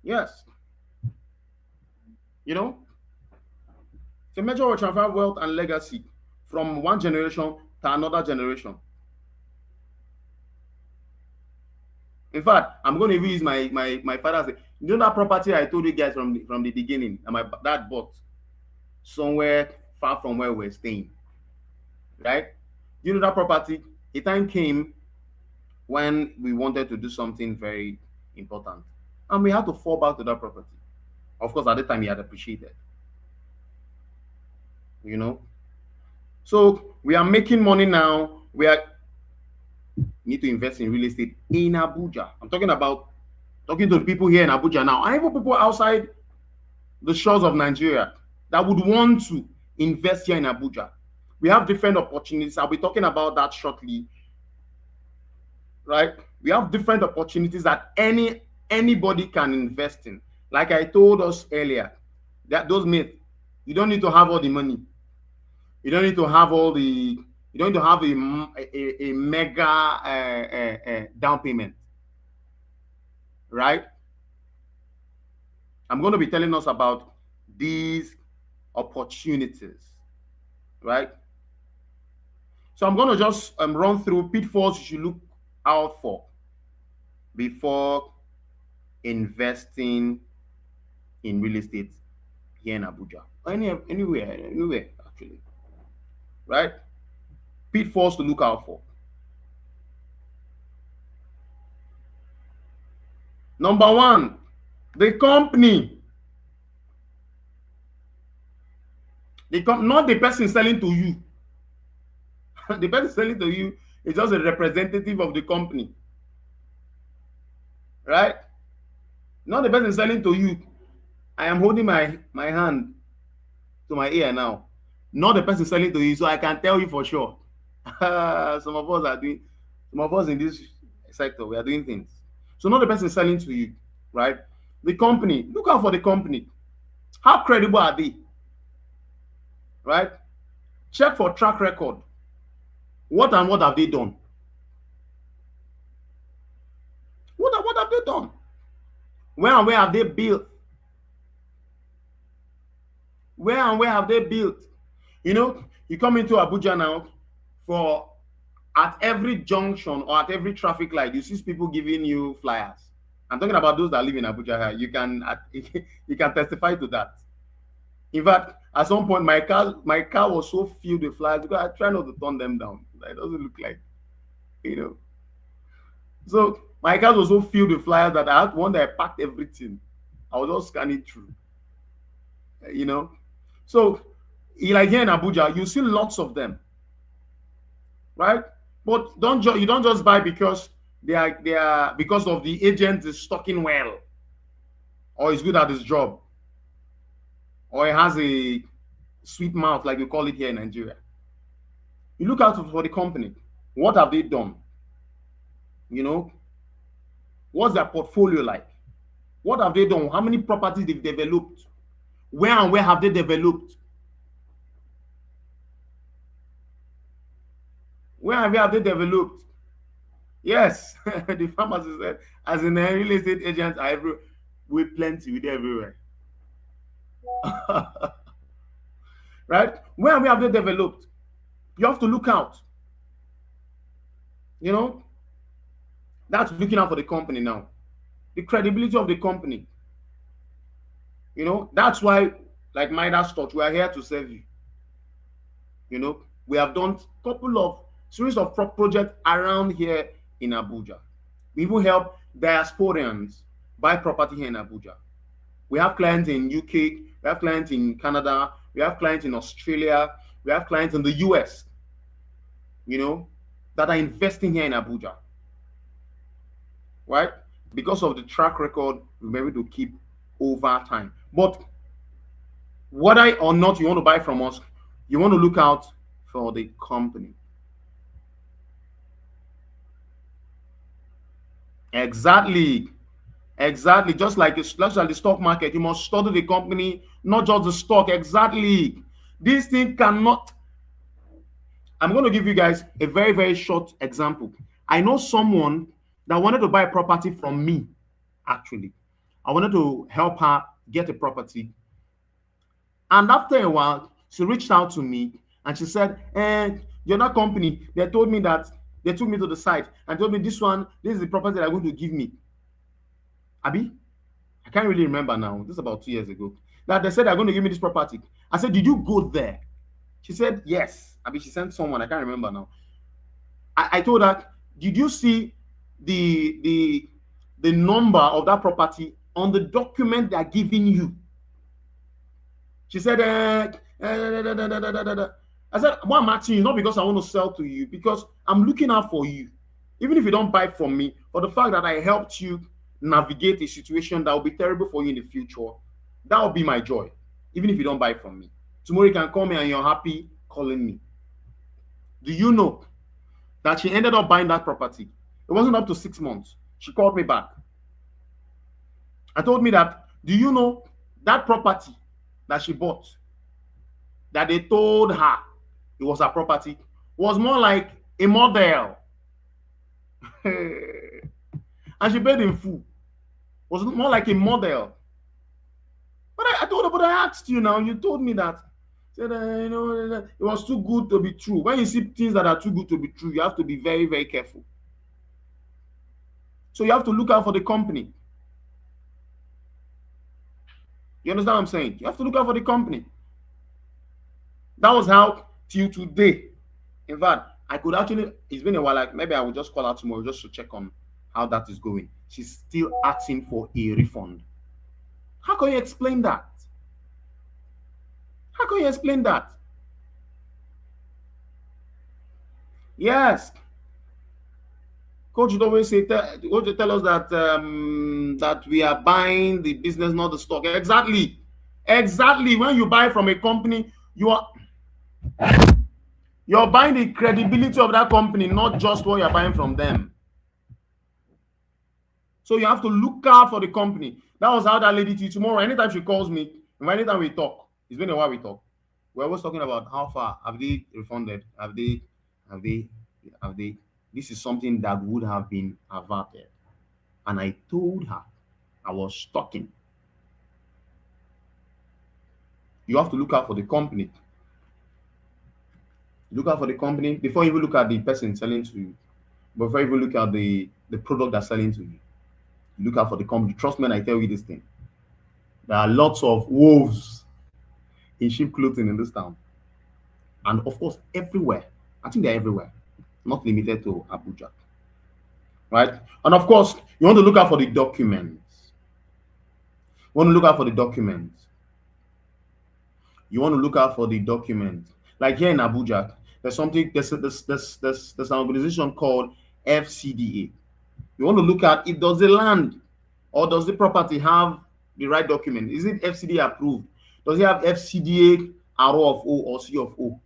Yes. You know, it's a measure of transfer wealth and legacy from one generation to another generation. In fact, I'm going to use my father's. You know that property I told you guys from the beginning, and my dad bought somewhere far from where we're staying, right? You know that property. A time came when we wanted to do something very important, and we had to fall back to that property. Of course, at the time, he had appreciated. You know, so we are making money now. We need to invest in real estate in Abuja. I'm talking to the people here in Abuja now, and even people outside the shores of Nigeria that would want to invest here in Abuja. We have different opportunities. I'll be talking about that shortly, right? We have different opportunities that anybody can invest in. Like I told us earlier, that those myths, you don't need to have all the money. You don't need to have you don't need to have a mega down payment, right? I'm going to be telling us about these opportunities, right? So I'm going to just run through pitfalls you should look out for before investing in real estate here in Abuja, or anywhere actually, right? Pitfalls to look out for. Number one, the company. Not the person selling to you. The person selling to you is just a representative of the company, right? Not the person selling to you. I am holding my hand to my ear now. Not the person selling to you, so I can tell you for sure. Some of us in this sector, we are doing things. So not the person selling to you, right? The company, look out for the company. How credible are they? Right? Check for track record. What have they done? What have they done? Where have they built? Where have they built? You know, you come into Abuja now, at every junction or at every traffic light, you see people giving you flyers. I'm talking about those that live in Abuja. You can testify to that. In fact, at some point, my car was so filled with flyers because I try not to turn them down. It doesn't look like, you know. So my car was so filled with flyers that I had one that I packed everything. I was just scanning through, you know. So, like here in Abuja, you see lots of them, right? But you don't just buy because they are because of the agent is stocking well, or is good at his job, or he has a sweet mouth, like we call it here in Nigeria. You look out for the company. What have they done? You know, what's their portfolio like? What have they done? How many properties they've developed? Where have they developed? Where have they developed? Yes, the pharmacy said, as in real estate agents are with plenty, with everywhere. Right? Where have they developed? You have to look out. You know, that's looking out for the company now. The credibility of the company. You know, that's why, like Midas Touch, we are here to serve you. You know, we have done a couple of series of projects around here in Abuja. We even help diasporans buy property here in Abuja. We have clients in UK, we have clients in Canada, we have clients in Australia, we have clients in the US, that are investing here in Abuja. Right? Because of the track record we've been able to keep over time. But whether or not you want to buy from us, you want to look out for the company. Exactly. Just like the stock market, you must study the company, not just the stock. Exactly. This thing cannot. I'm going to give you guys a very, very short example. I know someone that wanted to buy a property from me, actually. I wanted to help her get a property. And after a while, she reached out to me and she said, you're not company. They told me that they took me to the site and told me this is the property they're going to give me. Abi, I can't really remember now. This is about 2 years ago. That they said they're going to give me this property. I said, did you go there? She said, yes. Abi, she sent someone. I can't remember now. I told her, did you see the number of that property on the document they're giving you? She said, I said, what I'm asking you, not because I want to sell to you, because I'm looking out for you. Even if you don't buy from me, for the fact that I helped you navigate a situation that will be terrible for you in the future, that will be my joy. Even if you don't buy from me. Tomorrow you can call me and you're happy calling me. Do you know that she ended up buying that property? It wasn't up to 6 months. She called me back and told me that, do you know that property that she bought, that they told her it was her property, was more like a model. And she paid in full. Was more like a model. But I told her, but I asked you now, you told me that. Said, it was too good to be true. When you see things that are too good to be true, you have to be very, very careful. So you have to look out for the company. You understand what I'm saying? You have to look out for the company. That was how till today. In fact, I could actually, it's been a while, like maybe I will just call her tomorrow just to check on how that is going. She's still asking for a refund. How can you explain that? How can you explain that? Yes. Coach would always say, Coach would tell us that that we are buying the business, not the stock. Exactly. When you buy from a company, you're buying the credibility of that company, not just what you're buying from them. So you have to look out for the company. That was how that lady did. Tomorrow, anytime she calls me, anytime we talk, it's been a while we talk. We're always talking about how far have they refunded? Have they? This is something that would have been averted. And I told her I was talking. You have to look out for the company. Look out for the company before you even look at the person selling to you. Before you even look at the product that's selling to you. Look out for the company. Trust me when I tell you this thing. There are lots of wolves in sheep clothing in this town. And of course, everywhere. I think they're everywhere. Not limited to Abuja. Right? And of course, you want to look out for the documents. You want to look out for the documents. Like here in Abuja, there's an organization called FCDA. You want to look at if does the land or does the property have the right document? Is it FCDA approved? Does it have FCDA RO of O or C of O?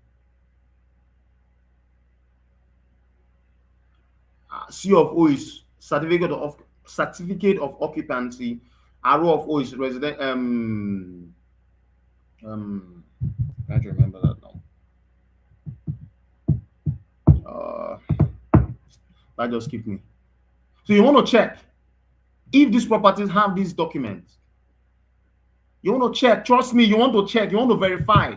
C of O is certificate of occupancy. RO of O is resident. Can't remember that now. That just skipped me. So you want to check if these properties have these documents. You want to check. Trust me, you want to check. You want to verify.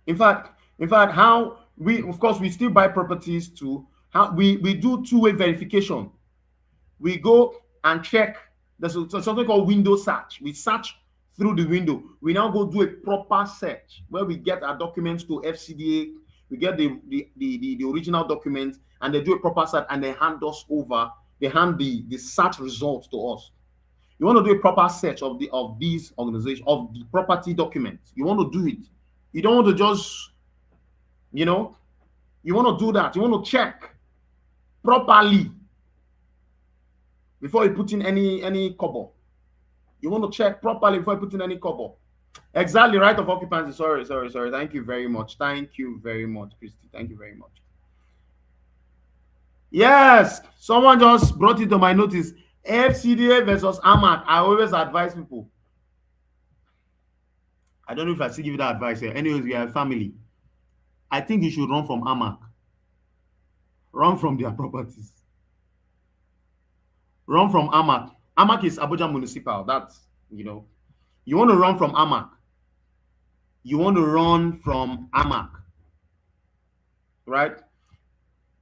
In fact, how we, of course, we still buy properties too. How we do two-way verification. We go and check. There's something called window search. We search through the window. We now go do a proper search where we get our documents to FCDA, we get the original documents, and they do a proper search and they hand us over, they hand the search results to us. You want to do a proper search of these organizations, of the property documents. You want to do it. You don't want to just, you know, you want to do that. You want to check properly before you put in any cover. You want to check properly before you put in any cover. Exactly, right of occupancy. Sorry. Thank you very much. Thank you very much, Christy. Thank you very much. Yes, someone just brought it to my notice. FCDA versus AMAC. I always advise people. I don't know if I still give you that advice here. Anyways, we are a family. I think you should run from AMAC. Run from their properties. Run from AMAC. AMAC is Abuja Municipal. That's, you know, you want to run from AMAC. You want to run from AMAC. Right?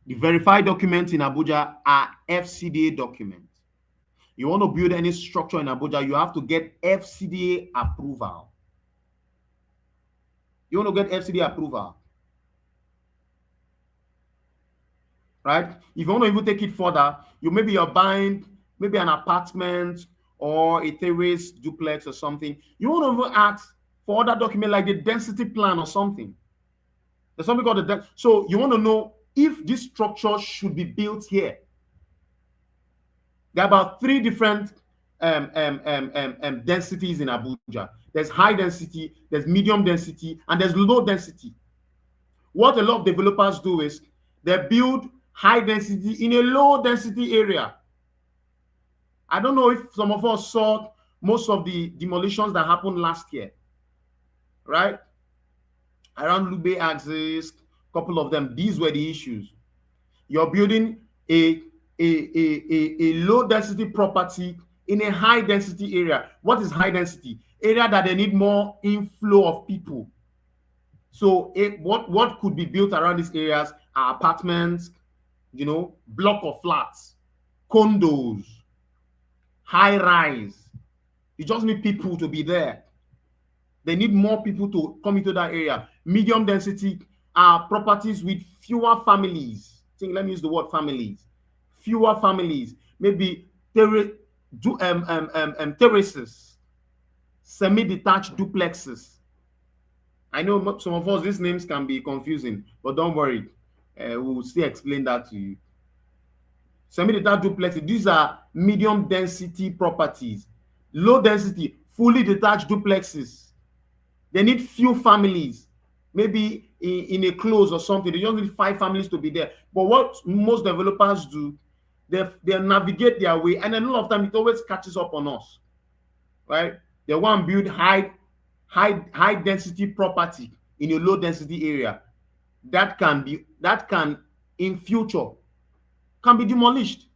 The verified documents in Abuja are FCDA documents. You want to build any structure in Abuja, you have to get FCDA approval. You want to get FCDA approval. Right? If you want to even take it further, you're buying maybe an apartment or a terrace duplex or something. You want to even ask for other document like the density plan or something. There's something called the so you want to know if this structure should be built here. There are about 3 different densities in Abuja. There's high density, there's medium density, and there's low density. What a lot of developers do is they build high density in a low density area. I don't know if some of us saw most of the demolitions that happened last year, right? Around Lube axis, couple of them, these were the issues. You're building a low density property in a high density area. What is high density? Area that they need more inflow of people. So what could be built around these areas are apartments, you know, block of flats, condos, high rise. You just need people to be there. They need more people to come into that area. Medium density are properties with fewer families. Let me use the word families. Fewer families, maybe terraces, semi-detached duplexes. I know some of us, these names can be confusing, but don't worry. We will still explain that to you. Semi-detached duplexes, these are medium density properties. Low density, fully detached duplexes. They need few families. Maybe in a close or something, they just need 5 families to be there. But what most developers do, they navigate their way, and then a lot of time it always catches up on us, right? They want to build high density property in a low density area that can in future can be demolished.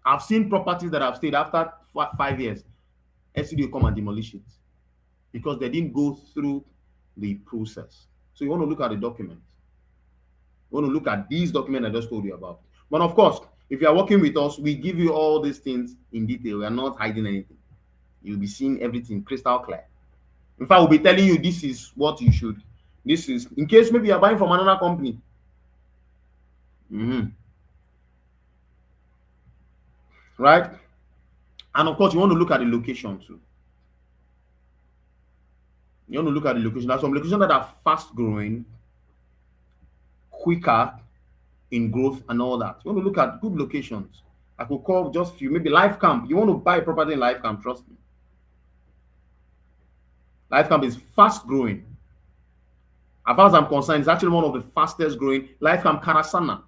I've seen properties that have stayed after 5 years. SCD come and demolish it because they didn't go through the process. So you want to look at the documents. You want to look at these documents I just told you about. But of course, if you are working with us, we give you all these things in detail. We are not hiding anything. You'll be seeing everything crystal clear. In fact, we'll be telling you this is what you should. This is in case maybe you're buying from another company. Right? And of course, you want to look at the location too. You want to look at the location. There are some locations that are fast growing, quicker in growth and all that. You want to look at good locations. I could call just few, maybe Life Camp. You want to buy a property in Life Camp, trust me. Life Camp is fast growing. As far as I'm concerned, it's actually one of the fastest growing. Life Camp Karasana.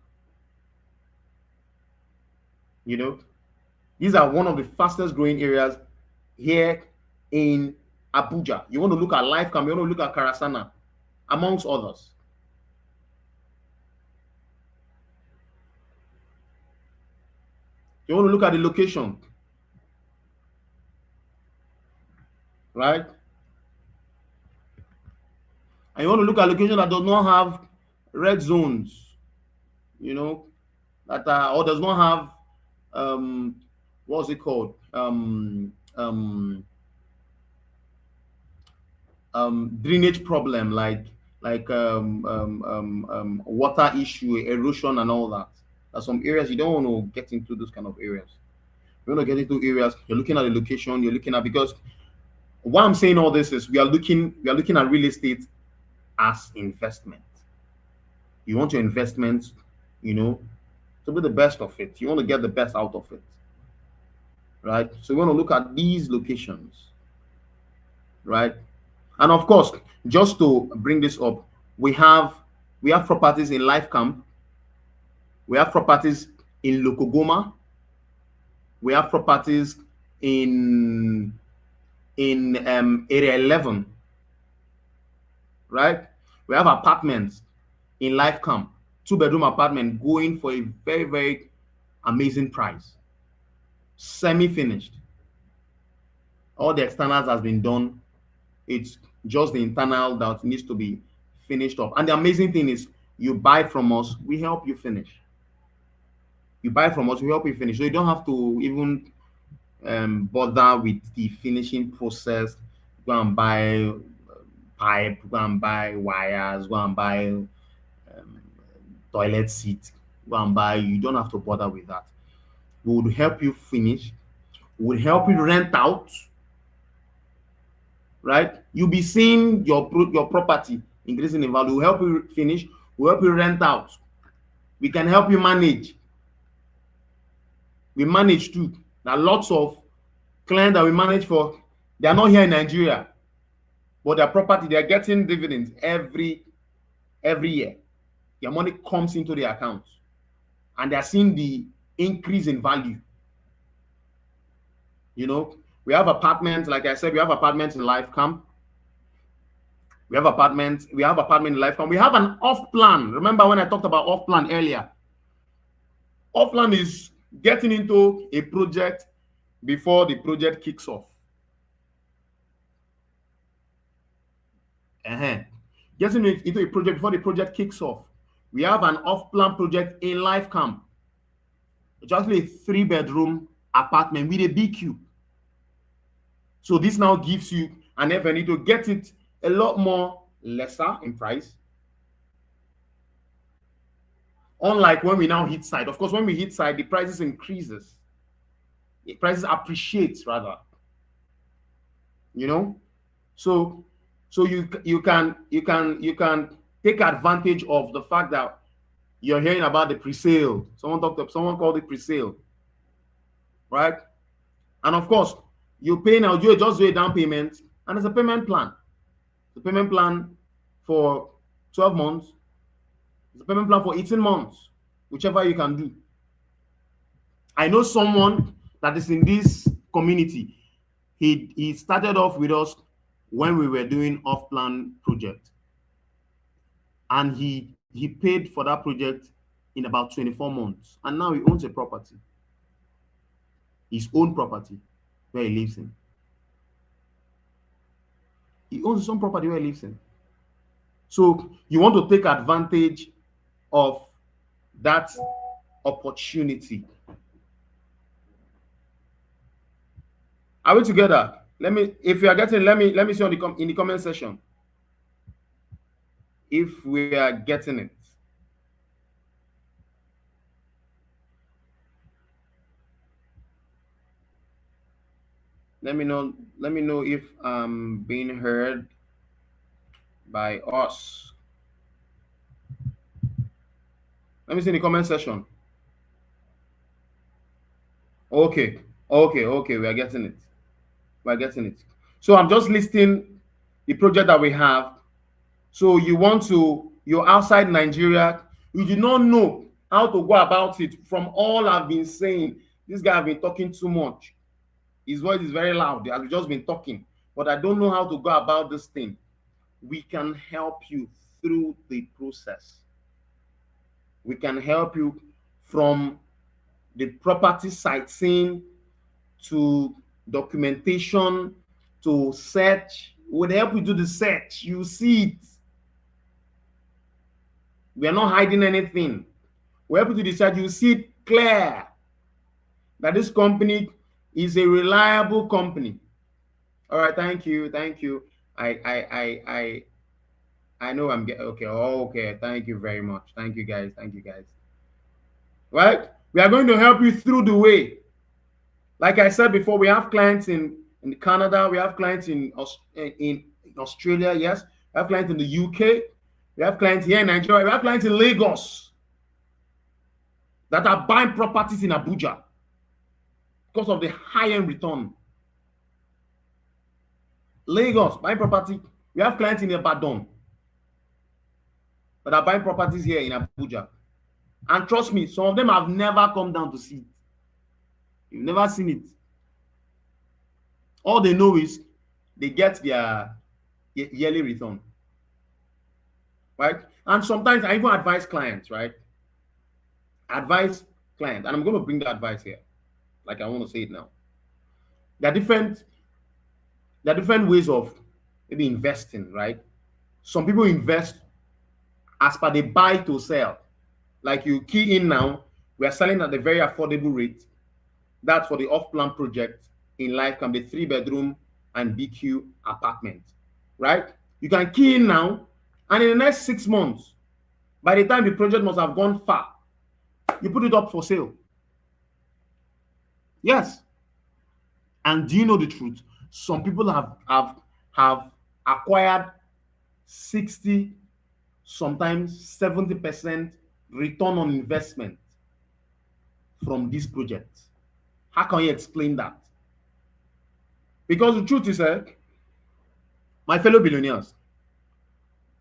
You know, these are one of the fastest growing areas here in Abuja. You want to look at Life Camp, you want to look at Karasana, amongst others. You want to look at the location, right? And you want to look at location that does not have red zones, you know, that are, or does not have what's it called? drainage problem, like water issue, erosion, and all that. There's some areas you don't want to get into those kind of areas. You want to get into areas, you're looking at the location, you're looking at, because why I'm saying all this is we are looking at real estate as investment. You want your investment, to be the best of it. You want to get the best out of it, right? So we want to look at these locations, right? And of course, just to bring this up, we have properties in Life Camp, we have properties in Lokogoma, we have properties in Area 11, right? We have apartments in Life Camp, 2-bedroom apartment going for a very, very amazing price, semi-finished. All the externals has been done. It's just the internal that needs to be finished up. And the amazing thing is, you buy from us, we help you finish. You buy from us, we help you finish. So you don't have to even bother with the finishing process. Go and buy pipe, go and buy wires, go and buy toilet seat, go and buy. You don't have to bother with that. We would help you finish. We would help you rent out. Right? You'll be seeing your property increasing in value. We'll help you finish. We'll help you rent out. We can help you manage. We manage too. There are lots of clients that we manage for. They are not here in Nigeria, but their property, they are getting dividends every year. Your money comes into the account, and they are seeing the increase in value. We have apartments, like I said, we have apartments in Life Camp. We have apartment in Life Camp. We have an off plan. Remember when I talked about off plan earlier? Off plan is getting into a project before the project kicks off. Getting into a project before the project kicks off. We have an off-plan project in Life Camp. It's actually a 3-bedroom apartment with a BQ. So this now gives you an avenue to get it a lot more lesser in price. Unlike when we now hit side. Of course, when we hit side, the prices increases. The prices appreciate rather. So you can take advantage of the fact that you're hearing about the pre-sale. Someone called it pre-sale, right? And of course, you pay now, you just do a down payment, and it's a payment plan. The payment plan for 12 months, it's a payment plan for 18 months, whichever you can do. I know someone that is in this community. He started off with us when we were doing off-plan project. And he paid for that project in about 24 months. And now he owns a property. His own property where he lives in. He owns his own property where he lives in. So you want to take advantage of that opportunity. Are we together? If you are getting, let me see in the comment section if we are getting it. Let me know if I'm being heard by us. Let me see in the comment section. Okay, we are getting it. We're getting it. So I'm just listing the project that we have. So you're outside Nigeria, you do not know how to go about it. From all I've been saying, this guy has been talking too much. His voice is very loud. He has just been talking, but I don't know how to go about this thing. We can help you through the process. We can help you from the property sightseeing to documentation to search. We'll help you do the search. You see it. We are not hiding anything. We'll help you to decide. You see it clear that this company is a reliable company. All right, thank you. I know I'm getting okay. Oh, okay. Thank you very much. Thank you guys. Thank you guys. Right? We are going to help you through the way. Like I said before, we have clients in Canada, we have clients in Australia, yes. We have clients in the UK, we have clients here in Nigeria, we have clients in Lagos that are buying properties in Abuja because of the high-end return. Lagos, buying property. We have clients in Ibadan that are buying properties here in Abuja. And trust me, some of them have never come down to see it. You've never seen it. All they know is they get their yearly return, right? And sometimes I even advise clients, right? Advise clients, and I'm going to bring the advice here, like I want to say it now. There are different ways of maybe investing, right? Some people invest as per they buy to sell. Like you key in now, we are selling at a very affordable rate. That's for the off-plan project in life, can be 3-bedroom and BQ apartment, right? You can key in now, and in the next 6 months, by the time the project must have gone far, you put it up for sale. Yes. And do you know the truth? Some people have acquired 60, sometimes 70% return on investment from this project. How can you explain that? Because the truth is, my fellow billionaires,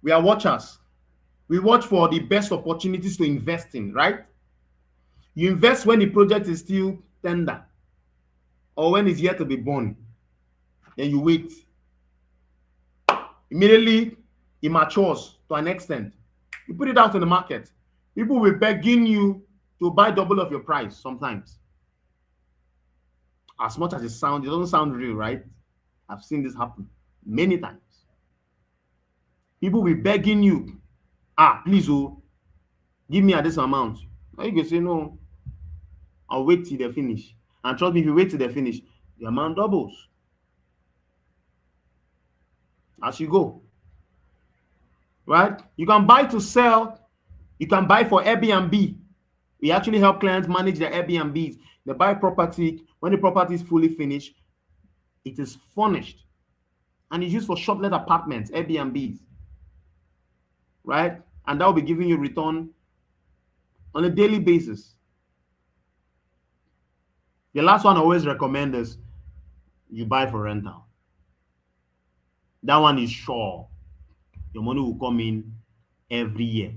we are watchers. We watch for the best opportunities to invest in, right? You invest when the project is still tender or when it's yet to be born. Then you wait. Immediately, it matures to an extent. You put it out in the market. People will begging you to buy double of your price sometimes. As much as it doesn't sound real, right? I've seen this happen many times. People will begging you, please, give me at this amount. Now you can say, no, I'll wait till they finish. And trust me, if you wait till they finish, the amount doubles as you go. Right? You can buy to sell. You can buy for Airbnb. We actually help clients manage their Airbnbs. They buy property. When the property is fully finished, it is furnished and it's used for short-let apartments, Airbnbs. Right? And that will be giving you return on a daily basis. The last one I always recommend is you buy for rental. That one is sure. Your money will come in every year.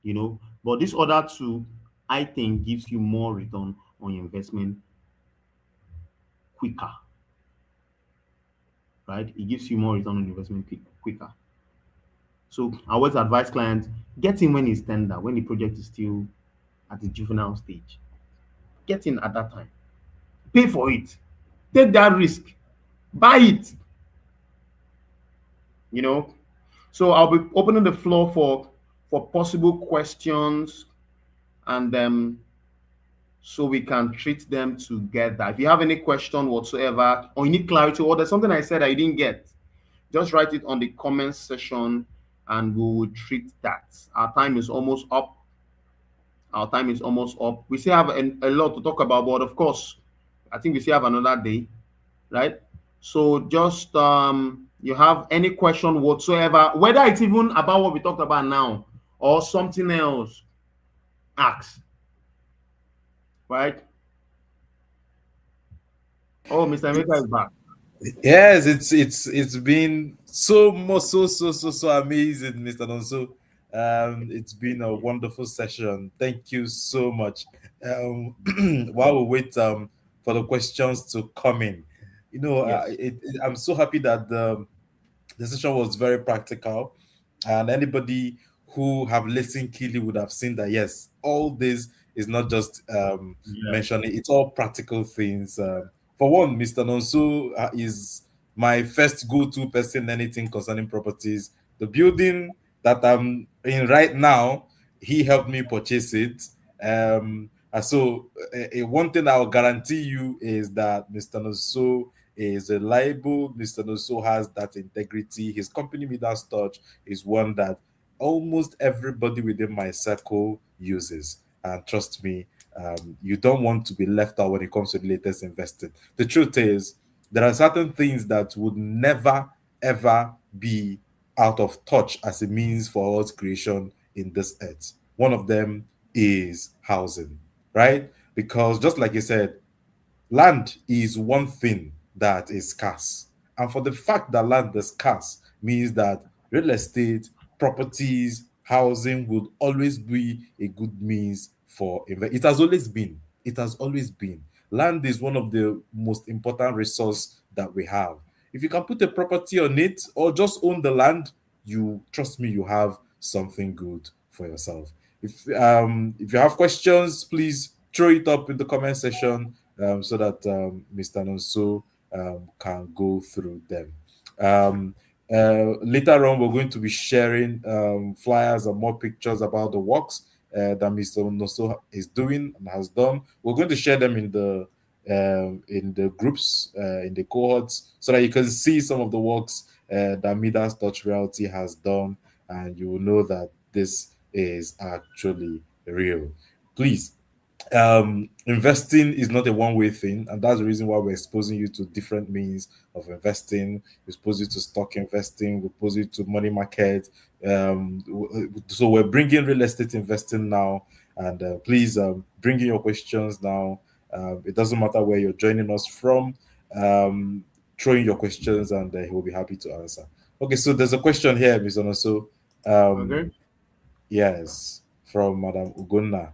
You know, but this other two, I think, gives you more return on your investment quicker. Right? It gives you more return on investment quicker. So I always advise clients, get in when it's tender, when the project is still at the juvenile stage. Get in at that time. Pay for it. Take that risk. Buy it. You know? So I'll be opening the floor for possible questions, and so we can treat them together. If you have any question whatsoever, or you need clarity, or there's something I said that you didn't get, just write it on the comment section and we will treat that. Our time is almost up. We still have a lot to talk about, but of course, I think we still have another day, right? So just you have any question whatsoever, whether it's even about what we talked about now or something else, ask. Right? Oh, Mr. Emeka is back. Yes, it's been so amazing, Mr. Nonso. It's been a wonderful session. Thank you so much. While we wait for the questions to come in, you know, Yes. I'm so happy that the session was very practical, and anybody who have listened keenly would have seen that yes, all this is not just mentioning; it's all practical things. For one, Mr. Nonso is my first go-to person anything concerning properties. The building that I'm in right now, he helped me purchase it. And so one thing I'll guarantee you is that Mr. Nonso is reliable. Mr. Noso has that integrity. His company, Midas Touch, is one that almost everybody within my circle uses. And trust me, you don't want to be left out when it comes to the latest investing. The truth is, there are certain things that would never, ever be out of touch as a means for wealth creation in this earth. One of them is housing, right? Because just like you said, land is one thing that is scarce. And for the fact that land is scarce means that real estate, properties, housing would always be a good means for investment. It has always been. It has always been. Land is one of the most important resource that we have. If you can put a property on it or just own the land, you trust me, you have something good for yourself. If you have questions, please throw it up in the comment section so that Mr. Nonso can go through them. Later on, we're going to be sharing flyers and more pictures about the works that Mr. Nonso is doing and has done. We're going to share them in the groups, in the cohorts, so that you can see some of the works that Midas Touch Realty has done, and you will know that this is actually real. Please, investing is not a one-way thing, and that's the reason why we're exposing you to different means of investing. We expose you to stock investing, we expose you to money market. So we're bringing real estate investing now, and please bring in your questions now. It doesn't matter where you're joining us from. Throw in your questions, and he will be happy to answer. Okay, so there's a question here, Mr. Noso. Okay. Yes, from Madam Ugonna.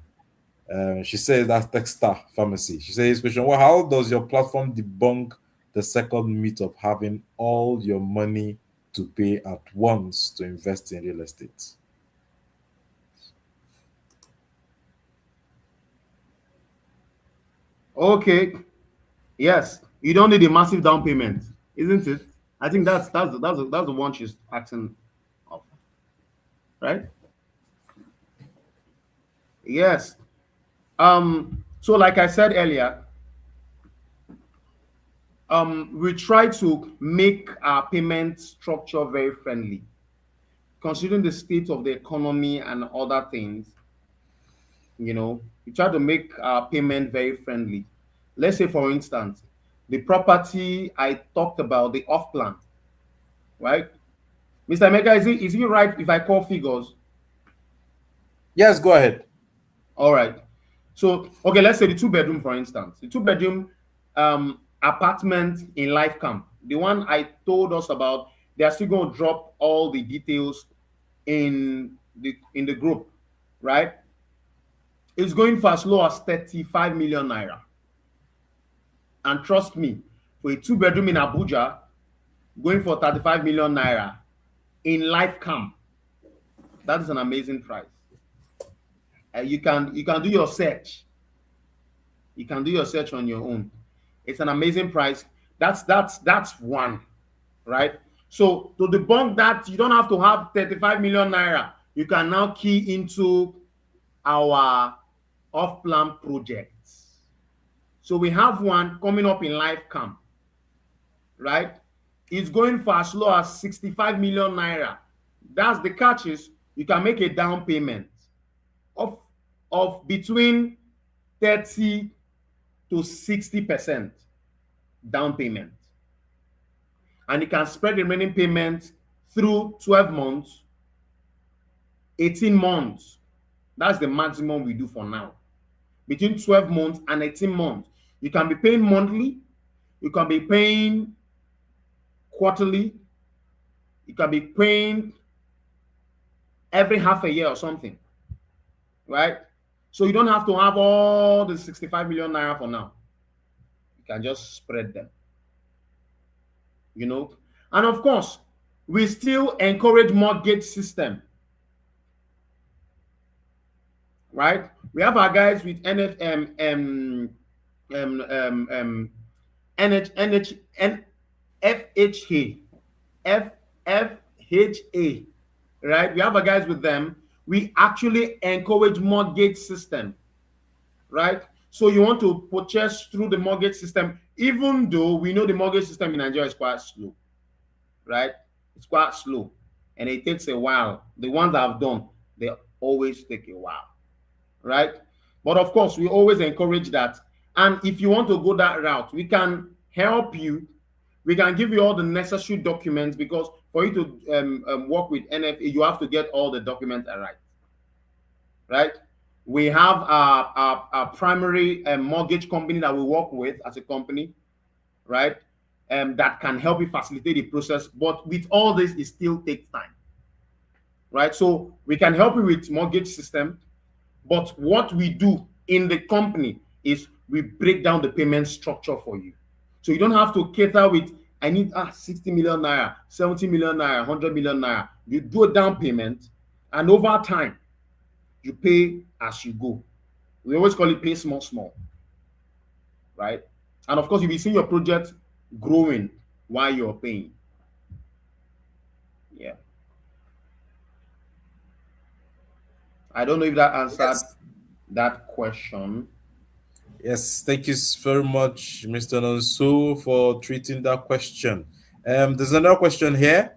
She says that's Techstar Pharmacy. She says, question, well, how does your platform debunk the second myth of having all your money to pay at once to invest in real estate? Okay. Yes, you don't need a massive down payment, isn't it? I think that's the one she's asking of, right? Yes. So like I said earlier, we try to make our payment structure very friendly, considering the state of the economy and other things. We try to make our payment very friendly. Let's say, for instance, the property I talked about, the off plan, right? Mr. Emeka, is it right if I call figures? Yes, go ahead. All right. So, okay, let's say the 2-bedroom, for instance. The 2-bedroom apartment in Life Camp, the one I told us about, they are still going to drop all the details in the group, right? It's going for as low as 35 million naira. And trust me, for a 2-bedroom in Abuja, going for 35 million naira in Life Camp, that is an amazing price. You can do your search. You can do your search on your own. It's an amazing price. That's one, right? So to debunk that, you don't have to have 35 million naira. You can now key into our off-plan projects. So we have one coming up in Life Camp, right? It's going for as low as 65 million naira. That's the catch is you can make a down payment of between 30 to 60% down payment. And you can spread the remaining payment through 12 months, 18 months. That's the maximum we do for now. Between 12 months and 18 months. You can be paying monthly. You can be paying quarterly. You can be paying every half a year or something, right? So you don't have to have all the 65 million naira for now. You can just spread them, And of course, we still encourage mortgage system, right? We have our guys with FHA, right? We have our guys with them. We actually encourage mortgage system, right? So you want to purchase through the mortgage system, even though we know the mortgage system in Nigeria is quite slow, right? It's quite slow and it takes a while. The ones that I've done, they always take a while, right? But of course, we always encourage that. And if you want to go that route, we can help you. We can give you all the necessary documents, because for you to work with NFA, you have to get all the documents right? We have our primary mortgage company that we work with as a company, right? That can help you facilitate the process. But with all this, it still takes time, right? So we can help you with mortgage system, but what we do in the company is we break down the payment structure for you. So you don't have to cater with, I need 60 million naira, 70 million naira, 100 million naira. You do a down payment, and over time, you pay as you go. We always call it pay small, small, right? And of course, you'll be seeing your project growing while you're paying. Yeah. I don't know if that answered that question. Yes, thank you very much, Mr. Nonso, for treating that question. There's another question here.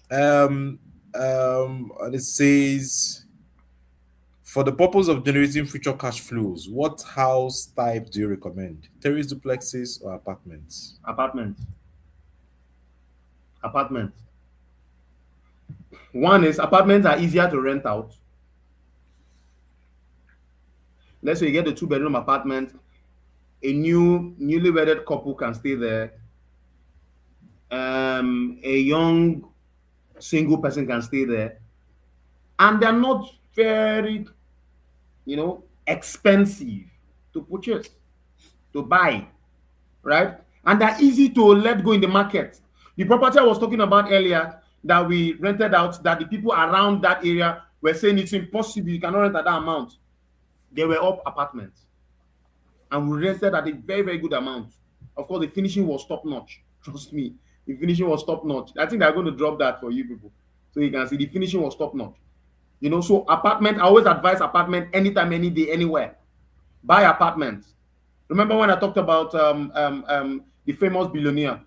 And it says, for the purpose of generating future cash flows, what house type do you recommend? Terrace, duplexes, or apartments? Apartments. One is, apartments are easier to rent out. Let's say you get a 2-bedroom apartment, a newly wedded couple can stay there. A young single person can stay there, and they're not very, expensive to purchase, to buy, right? And they're easy to let go in the market. The property I was talking about earlier that we rented out, that the people around that area were saying it's impossible, you cannot rent at that amount. They were up apartments, and we rented at a very, very good amount. Of course, the finishing was top notch. Trust me, the finishing was top notch. I think they're going to drop that for you people, so you can see the finishing was top notch. So apartment, I always advise apartment anytime, any day, anywhere. Buy apartments. Remember when I talked about the famous billionaire,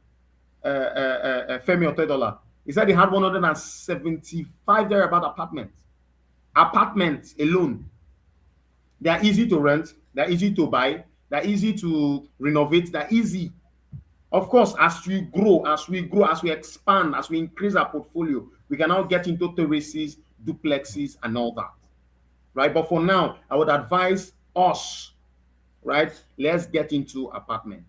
Femi Otedola? He said he had 175 thereabout apartments. Apartments alone. They are easy to rent. They're easy to buy. They're easy to renovate. They're easy. Of course, as we grow, as we expand, as we increase our portfolio, we can now get into terraces, duplexes, and all that, right? But for now, I would advise us, right? Let's get into apartments.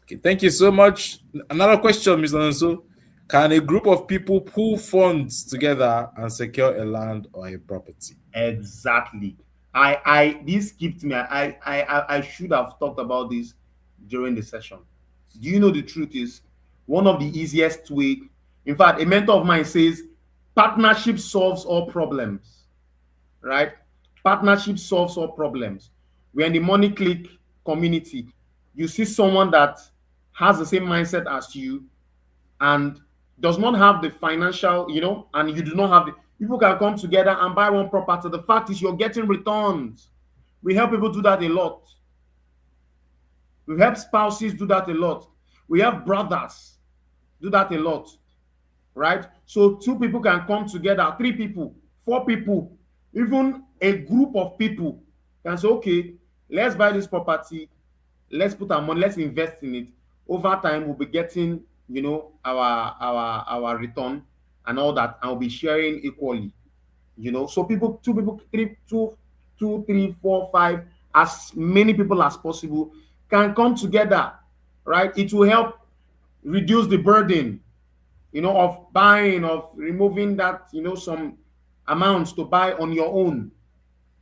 Okay, thank you so much. Another question, Mr. Nonso. Can a group of people pool funds together and secure a land or a property? Exactly. This skipped me. I should have talked about this during the session. Do you know the truth is one of the easiest way? In fact, a mentor of mine says partnership solves all problems, right? Partnership solves all problems. We're in the Money Click community. You see someone that has the same mindset as you and does not have the financial, and you do not have the, people can come together and buy one property. The fact is you're getting returns. We help people do that a lot. We help spouses do that a lot. We have brothers do that a lot, right? So 2 people can come together, 3 people, 4 people, even a group of people can say, okay, let's buy this property, let's put our money, let's invest in it. Over time, we'll be getting, our return and all that, and we'll be sharing equally, So people, 2 people, 2, 3, 4, 5, as many people as possible can come together, right? It will help reduce the burden, of buying, of removing that, some amounts to buy on your own,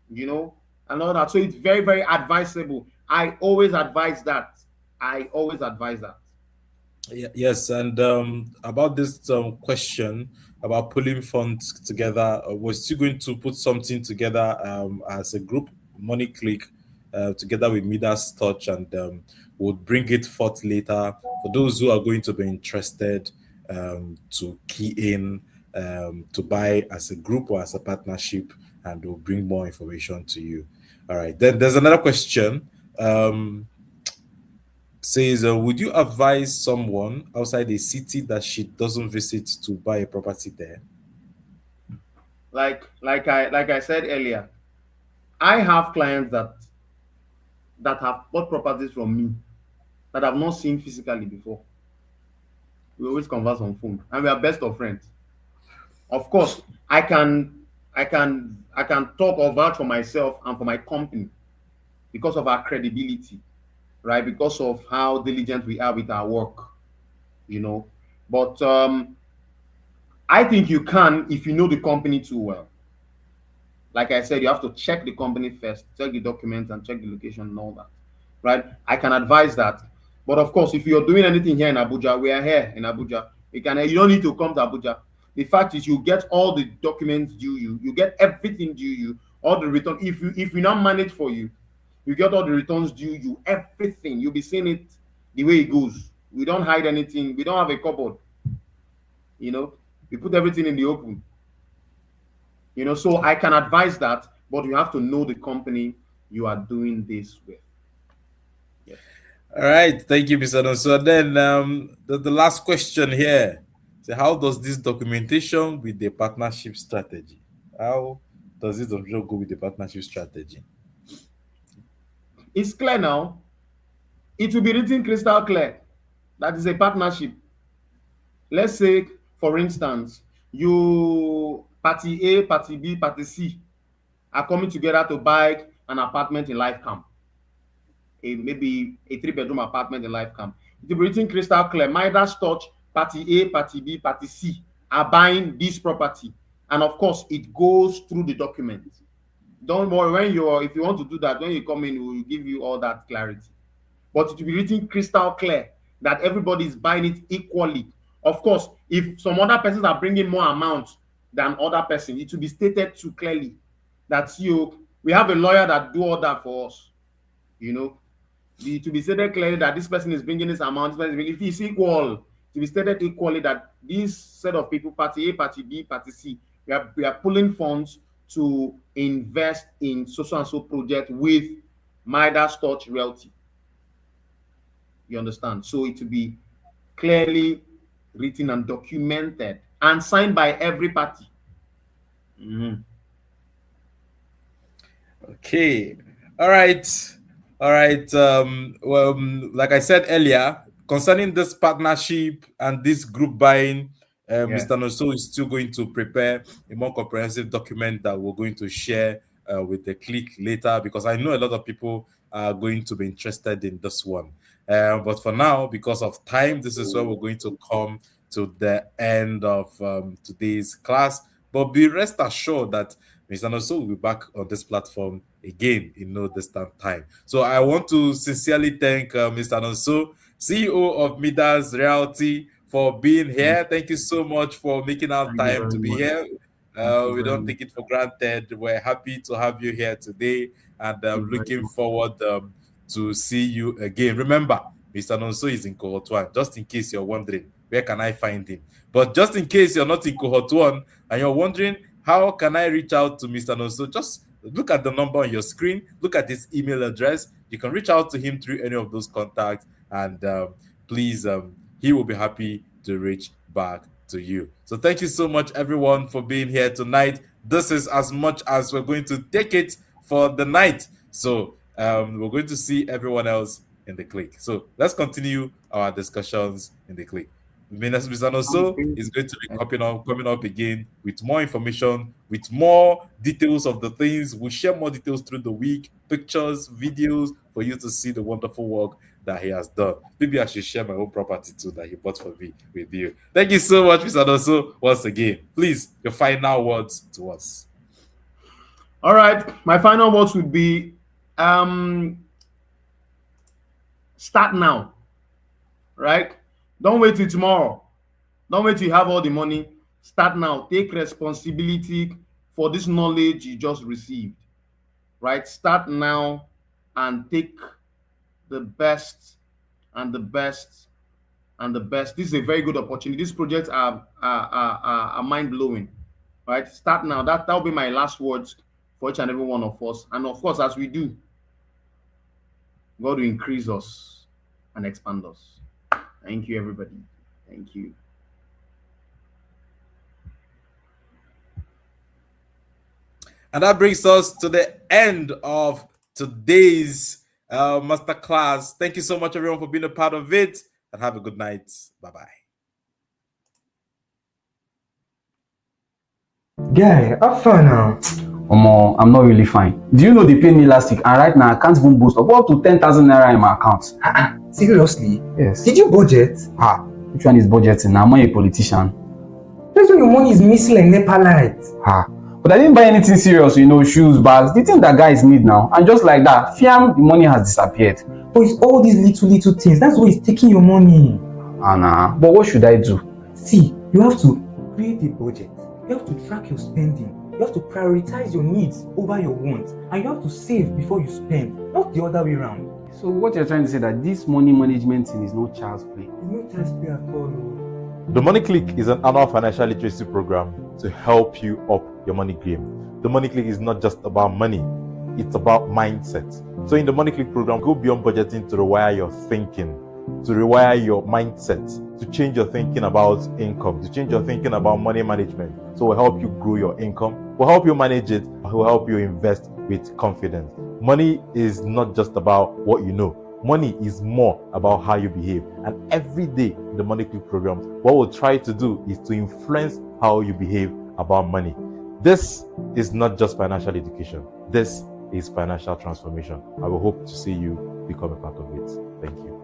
and all that. So it's very, very advisable. I always advise that. Yes, and about this question about pulling funds together, we're still going to put something together as a group, Money Click, together with Midas Touch, and we'll bring it forth later for those who are going to be interested to key in to buy as a group or as a partnership, and we'll bring more information to you. All right. Then there's another question. Says, would you advise someone outside a city that she doesn't visit to buy a property there? Like I said earlier, I have clients that have bought properties from me that I've not seen physically before. We always converse on phone, and we are best of friends. Of course, I can talk or vouch for myself and for my company because of our credibility, right? Because of how diligent we are with our work, you know. But I think you can if you know the company too well. Like I said, you have to check the company first, check the documents, and check the location and all that, right? I can advise that. But of course, if you're doing anything here in Abuja, we are here in Abuja. You don't need to come to Abuja. The fact is, you get all the documents due you, you get everything due you, all the return. If we not manage for you, you get all the returns due you, everything. You'll be seeing it the way it goes. We don't hide anything. We don't have a cupboard. You know, we put everything in the open. So I can advise that, but you have to know the company you are doing this with. All right. Thank you, Mr. Don. So then the last question here. So how does this documentation with the partnership strategy? How does this documentation go with the partnership strategy? It's clear now. It will be written crystal clear. That is a partnership. Let's say, for instance, you party A, party B, party C are coming together to buy an apartment in Life Camp. Maybe a 3-bedroom apartment in Life Camp. It will be written crystal clear. Midas Touch, party A, party B, party C are buying this property. And of course, it goes through the document. Don't worry, if you want to do that, when you come in, we will give you all that clarity. But it will be written crystal clear that everybody is buying it equally. Of course, if some other persons are bringing more amounts than other person, it will be stated too clearly that we have a lawyer that do all that for us. It will be stated clearly that this person is bringing this amount. If it's equal, it will be stated equally that this set of people, party A, party B, party C, we are pulling funds to invest in so and so project with Midas Touch Realty. You understand? So it will be clearly written and documented and signed by every party. Okay. All right. Like I said earlier, concerning this partnership and this group buying, Mr. Noso is still going to prepare a more comprehensive document that we're going to share with the click later, because I know a lot of people are going to be interested in this one. But for now, because of time, this is where we're going to come to the end of today's class. But be rest assured that Mr. Noso will be back on this platform again in no distant time. So I want to sincerely thank Mr. Noso, CEO of Midas Realty, for being here. Thank you so much for making our time to be here. We don't take it for granted. We're happy to have you here today, and looking forward to see you again. Remember, Mr. Nonso is in cohort 1, just in case you're wondering, where can I find him? But just in case you're not in cohort 1 and you're wondering, how can I reach out to Mr. Nonso? Just look at the number on your screen, look at his email address. You can reach out to him through any of those contacts, and please, he will be happy to reach back to you. So thank you so much, everyone, for being here tonight. This is as much as we're going to take it for the night. So we're going to see everyone else in the click. So let's continue our discussions in the click. Mr. Noso is going to be coming up again with more information, with more details of the things. We'll share more details through the week, pictures, videos, for you to see the wonderful work that he has done. Maybe I should share my own property too that he bought for me with you. Thank you so much, Mr. Noso, once again. Please, your final words to us. All right. My final words would be start now, right? Don't wait till tomorrow. Don't wait till you have all the money. Start now. Take responsibility for this knowledge you just received, right? Start now and take the best and the best and the best. This is a very good opportunity. These projects are mind-blowing, right? Start now. That'll be my last words for each and every one of us. And of course, as we do, God will increase us and expand us. Thank you, everybody. Thank you. And that brings us to the end of today's masterclass. Thank you so much, everyone, for being a part of it, and have a good night. Bye-bye. Guy, have fun now. Omo, I'm not really fine. Do you know they paid me last week, and right now I can't even boost up to 10,000 naira in my account? Seriously? Yes. Did you budget? Which one is budgeting? I'm not a politician. That's why your money is missing like NEPA light. But I didn't buy anything serious, shoes, bags, the thing that guys need now. And just like that, fiam, the money has disappeared. But it's all these little things. That's why it's taking your money. Nah. But what should I do? See, you have to create a budget. You have to track your spending. You have to prioritize your needs over your wants. And you have to save before you spend, not the other way around. So what you're trying to say that this money management thing is no child's play? It's no child's play at all. The Money Click is an annual financial literacy program to help you up your money game. The Money Click is not just about money, it's about mindset. So in the Money Click program, go beyond budgeting to rewire your thinking, to rewire your mindset, to change your thinking about income, to change your thinking about money management. So we'll help you grow your income, we'll help you manage it, we'll help you invest with confidence. Money is not just about what you know. Money is more about how you behave. And every day in the Money Click program, what we'll try to do is to influence how you behave about money. This is not just financial education. This is financial transformation. I will hope to see you become a part of it. Thank you.